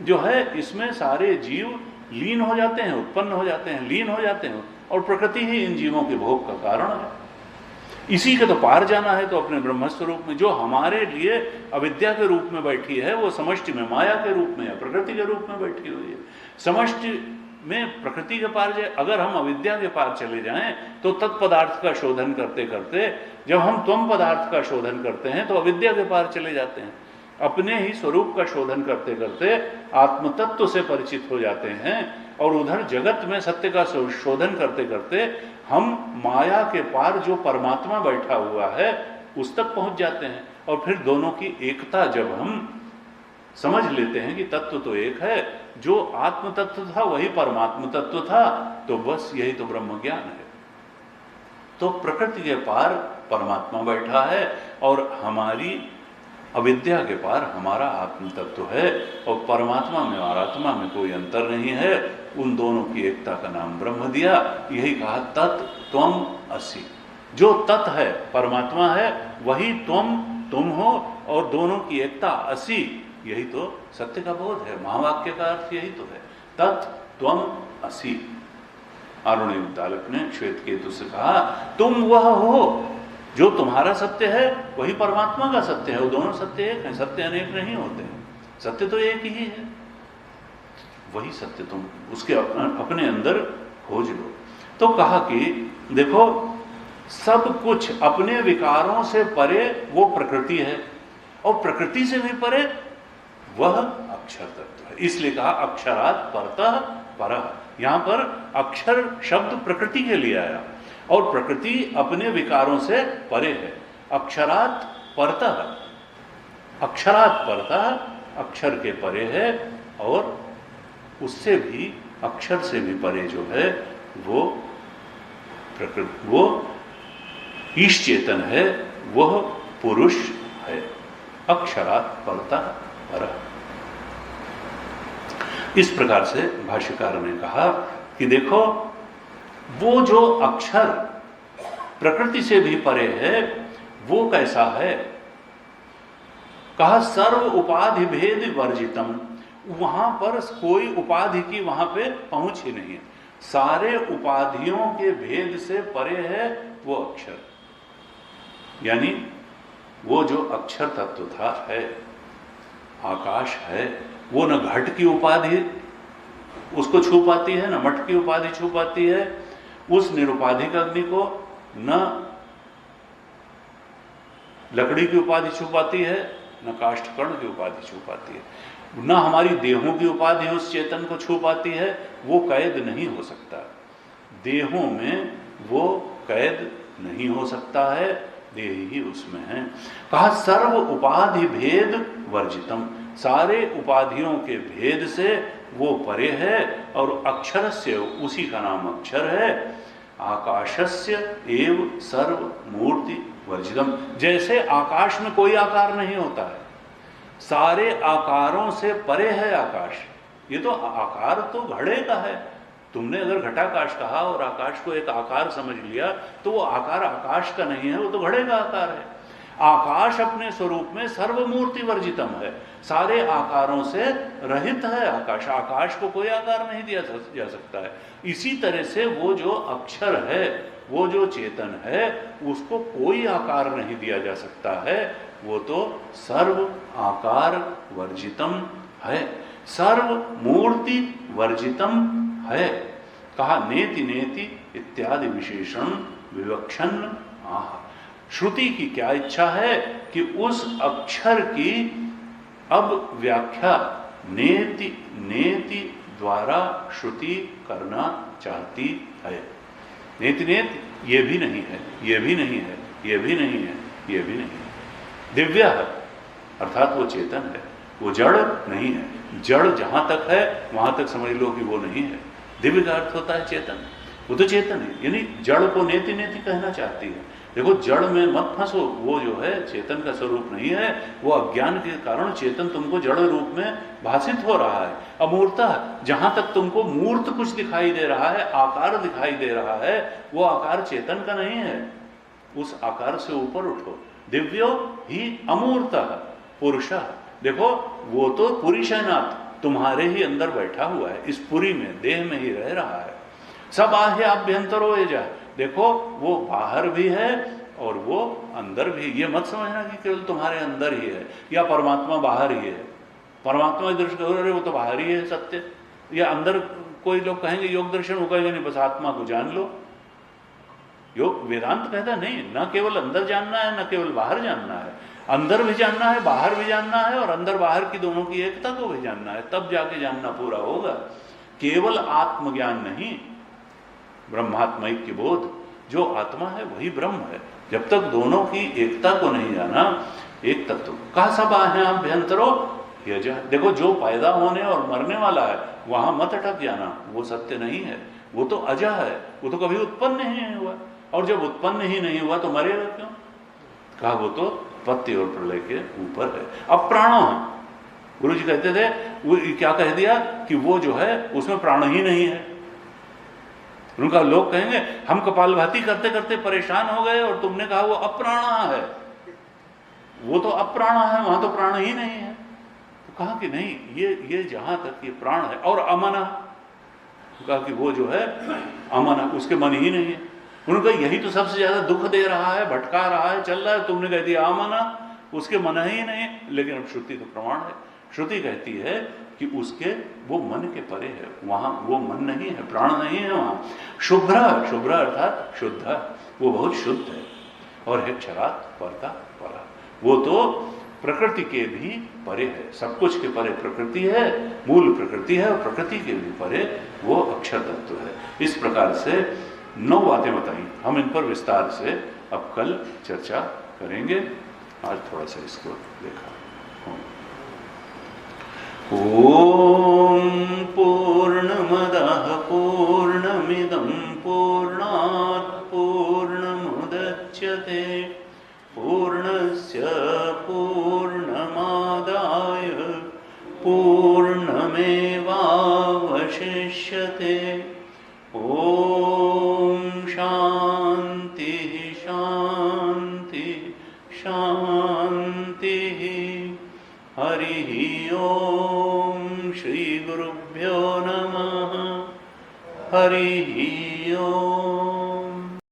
जो है इसमें सारे जीव लीन हो जाते हैं, उत्पन्न हो जाते हैं, लीन हो जाते हैं, और प्रकृति ही इन जीवों के भोग का कारण है। इसी के तो पार जाना है, तो अपने ब्रह्म स्वरूप में जो हमारे लिए अविद्या के रूप में बैठी है, वो समष्टि में माया के रूप में या प्रकृति के रूप में बैठी हुई है। समष्टि में प्रकृति के पार जाए, अगर हम अविद्या के पार चले जाएं तो तत्पदार्थ का शोधन करते करते, जब हम त्वम पदार्थ का शोधन करते हैं तो अविद्या के पार चले जाते हैं। अपने ही स्वरूप का शोधन करते करते आत्मतत्व से परिचित हो जाते हैं, और उधर जगत में सत्य का शोधन करते करते हम माया के पार जो परमात्मा बैठा हुआ है उस तक पहुंच जाते हैं। और फिर दोनों की एकता जब हम समझ लेते हैं कि तत्व तो एक है, जो आत्म तत्व था वही परमात्म तत्व था, तो बस यही तो ब्रह्म ज्ञान है। तो प्रकृति के पार परमात्मा बैठा है और हमारी अविद्या के पार हमारा आत्म तत्व है, और परमात्मा में और आत्मा में कोई अंतर नहीं है। उन दोनों की एकता का नाम ब्रह्म दिया। यही कहा तत् त्वम असि। जो तत् है, परमात्मा है, वही तुम हो, और दोनों की एकता असि, यही तो सत्य का बोध है। महावाक्य का अर्थ यही तो है, तत् त्वम असि। आरुणि उद्दालक ने श्वेत केतु से कहा तुम वह हो, जो तुम्हारा सत्य है वही परमात्मा का सत्य है। वो दोनों सत्य एक हैं, सत्य अनेक नहीं होते हैं, सत्य तो एक ही है। वही सत्य तुम उसके अपने अंदर खोज लो। तो कहा कि देखो, सब कुछ अपने विकारों से परे वो प्रकृति है, और प्रकृति से भी परे वह अक्षर तत्व है। इसलिए कहा अक्षरात् परतः परः। यहां पर अक्षर शब्द प्रकृति के लिए आया, और प्रकृति अपने विकारों से परे है। अक्षरात् परतः, अक्षरात् परतः अक्षर के परे है, और उससे भी, अक्षर से भी परे जो है वो प्रकृति, वो ईश चेतन है, वह पुरुष है। अक्षरात् परतः परः। इस प्रकार से भाष्यकार ने कहा कि देखो, वो जो अक्षर प्रकृति से भी परे है वो कैसा है। कहा सर्व उपाधि भेद वर्जितम। वहां पर कोई उपाधि की वहां पे पहुंच ही नहीं है, सारे उपाधियों के भेद से परे है वो अक्षर। यानी वो जो अक्षर तत्व था, है आकाश है, वो न घट की उपाधि उसको छू पाती है, न मठ की उपाधि छू पाती है उस निरुपाधिक अग्नि को, न लकड़ी की उपाधि छू पाती है, न काष्ठकर्ण की उपाधि छू पाती है, न हमारी देहों की उपाधि उस चेतन को छू पाती है। वो कैद नहीं हो सकता, देहों में वो कैद नहीं हो सकता है, देह ही उसमें है। कहा सर्व उपाधि भेद वर्जितम, सारे उपाधियों के भेद से वो परे है, और अक्षरस्य, उसी का नाम अक्षर है। आकाशस्य एव सर्व मूर्ति वर्जितम। जैसे आकाश में कोई आकार नहीं होता है, सारे आकारों से परे है आकाश। ये तो आकार तो घड़े का है, तुमने अगर घटाकाश कहा और आकाश को एक आकार समझ लिया तो वो आकार आकाश का नहीं है, वो तो घड़े का आकार है। आकाश अपने स्वरूप में सर्वमूर्ति वर्जितम है, सारे आकारों से रहित है आकाश। आकाश को कोई आकार नहीं दिया जा सकता है। इसी तरह से वो जो अक्षर है, वो जो चेतन है, उसको कोई आकार नहीं दिया जा सकता है, वो तो सर्व आकार वर्जितम है, सर्व मूर्ति वर्जितम है। कहा नेति नेति इत्यादि विशेषण विवक्षण आह। श्रुति की क्या इच्छा है कि उस अक्षर की अब व्याख्या नेति नेति द्वारा श्रुति करना चाहती है। नेति नेत ये भी नहीं है, ये भी नहीं है, ये भी नहीं है, ये भी नहीं है। दिव्य है अर्थात वो चेतन है, वो जड़ नहीं है। जड़ जहां तक है वहां तक समझ लो कि वो नहीं है। दिव्य का अर्थ होता है चेतन, वो तो चेतन है। यानी जड़ को नेति नेति कहना चाहती है। देखो जड़ में मत फंसो, वो जो है चेतन का स्वरूप नहीं है, वो अज्ञान के कारण चेतन तुमको जड़ रूप में भाषित हो रहा है। अमूर्तः जहां तक तुमको मूर्त कुछ दिखाई दे रहा है, आकार दिखाई दे रहा है, वो आकार चेतन का नहीं है। उस आकार से ऊपर उठो। दिव्यो ही अमूर्तः पुरुषः, देखो वो तो पुरुषनाथ तुम्हारे ही अंदर बैठा हुआ है, इस पुरी में देह में ही रह रहा है। सब आहे आभ्यंतरो ये जा, देखो वो बाहर भी है और वो अंदर भी। ये मत समझना कि केवल तुम्हारे अंदर ही है या परमात्मा बाहर ही है। परमात्मा की दृष्टि अरे वो तो बाहर ही है सत्य, या अंदर कोई लोग कहेंगे योग दर्शन वो कहेंगे नहीं बस आत्मा को जान लो। योग वेदांत कहता नहीं, न केवल अंदर जानना है न केवल बाहर जानना है, अंदर भी जानना है बाहर भी जानना है, और अंदर बाहर की दोनों की एकता को भी जानना है, तब जाके जानना पूरा होगा। केवल आत्मज्ञान नहीं, ब्रह्मात्मैक्य बोध, जो आत्मा है वही ब्रह्म है। जब तक दोनों की एकता को नहीं जाना, एक तत्व का सब आहे अभ्यंतरो यज, देखो जो पैदा होने और मरने वाला है वहां मत अटक जाना, वो सत्य नहीं है, वो तो अजा है, वो तो कभी उत्पन्न ही नहीं हुआ, और जब उत्पन्न ही नहीं हुआ तो मरेगा क्यों? कहा वो तो उत्पत्ति और प्रलय के ऊपर है। अब प्राणो है, गुरु जी कहते थे, वो क्या कह दिया कि वो जो है उसमें प्राण ही नहीं है। उनका लोग कहेंगे हम कपालभाति करते करते परेशान हो गए और तुमने कहा वो अप्राणा है, वो तो अप्राणा है, वहां तो प्राण ही नहीं है। तो कहा कि नहीं, ये जहां तक ये प्राण है। और अमना, कहा कि वो जो है अमना, उसके मन ही नहीं है। उन्होंने कहा यही तो सबसे ज्यादा दुख दे रहा है, भटका रहा है, चल रहा है, तुमने कह दिया अमना, उसके मन ही नहीं। लेकिन अब श्रुति तो प्रमाण है, श्रुति कहती है कि उसके वो मन के परे है, वहां वो मन नहीं है, प्राण नहीं है वहां। शुभ्र, शुभ्र अर्थात शुद्ध, वो बहुत शुद्ध है। और है क्षरात परता परा, वो तो प्रकृति के भी परे है, सब कुछ के परे प्रकृति है, मूल प्रकृति है, और प्रकृति के भी परे वो अक्षर तत्व है। इस प्रकार से 9 बातें बताई, हम इन पर विस्तार से अब कल चर्चा करेंगे। आज थोड़ा सा इसको देखा। ओम पूर्णमदः पूर्णमिदं पूर्णात् पूर्णमुदच्यते पूर्णस्य पूर्णमादाय पूर्णमेवावशिष्यते। ओम शांति शांति शांति। हरि ओम श्री गुरुभ्यो नमः। हरि ओम।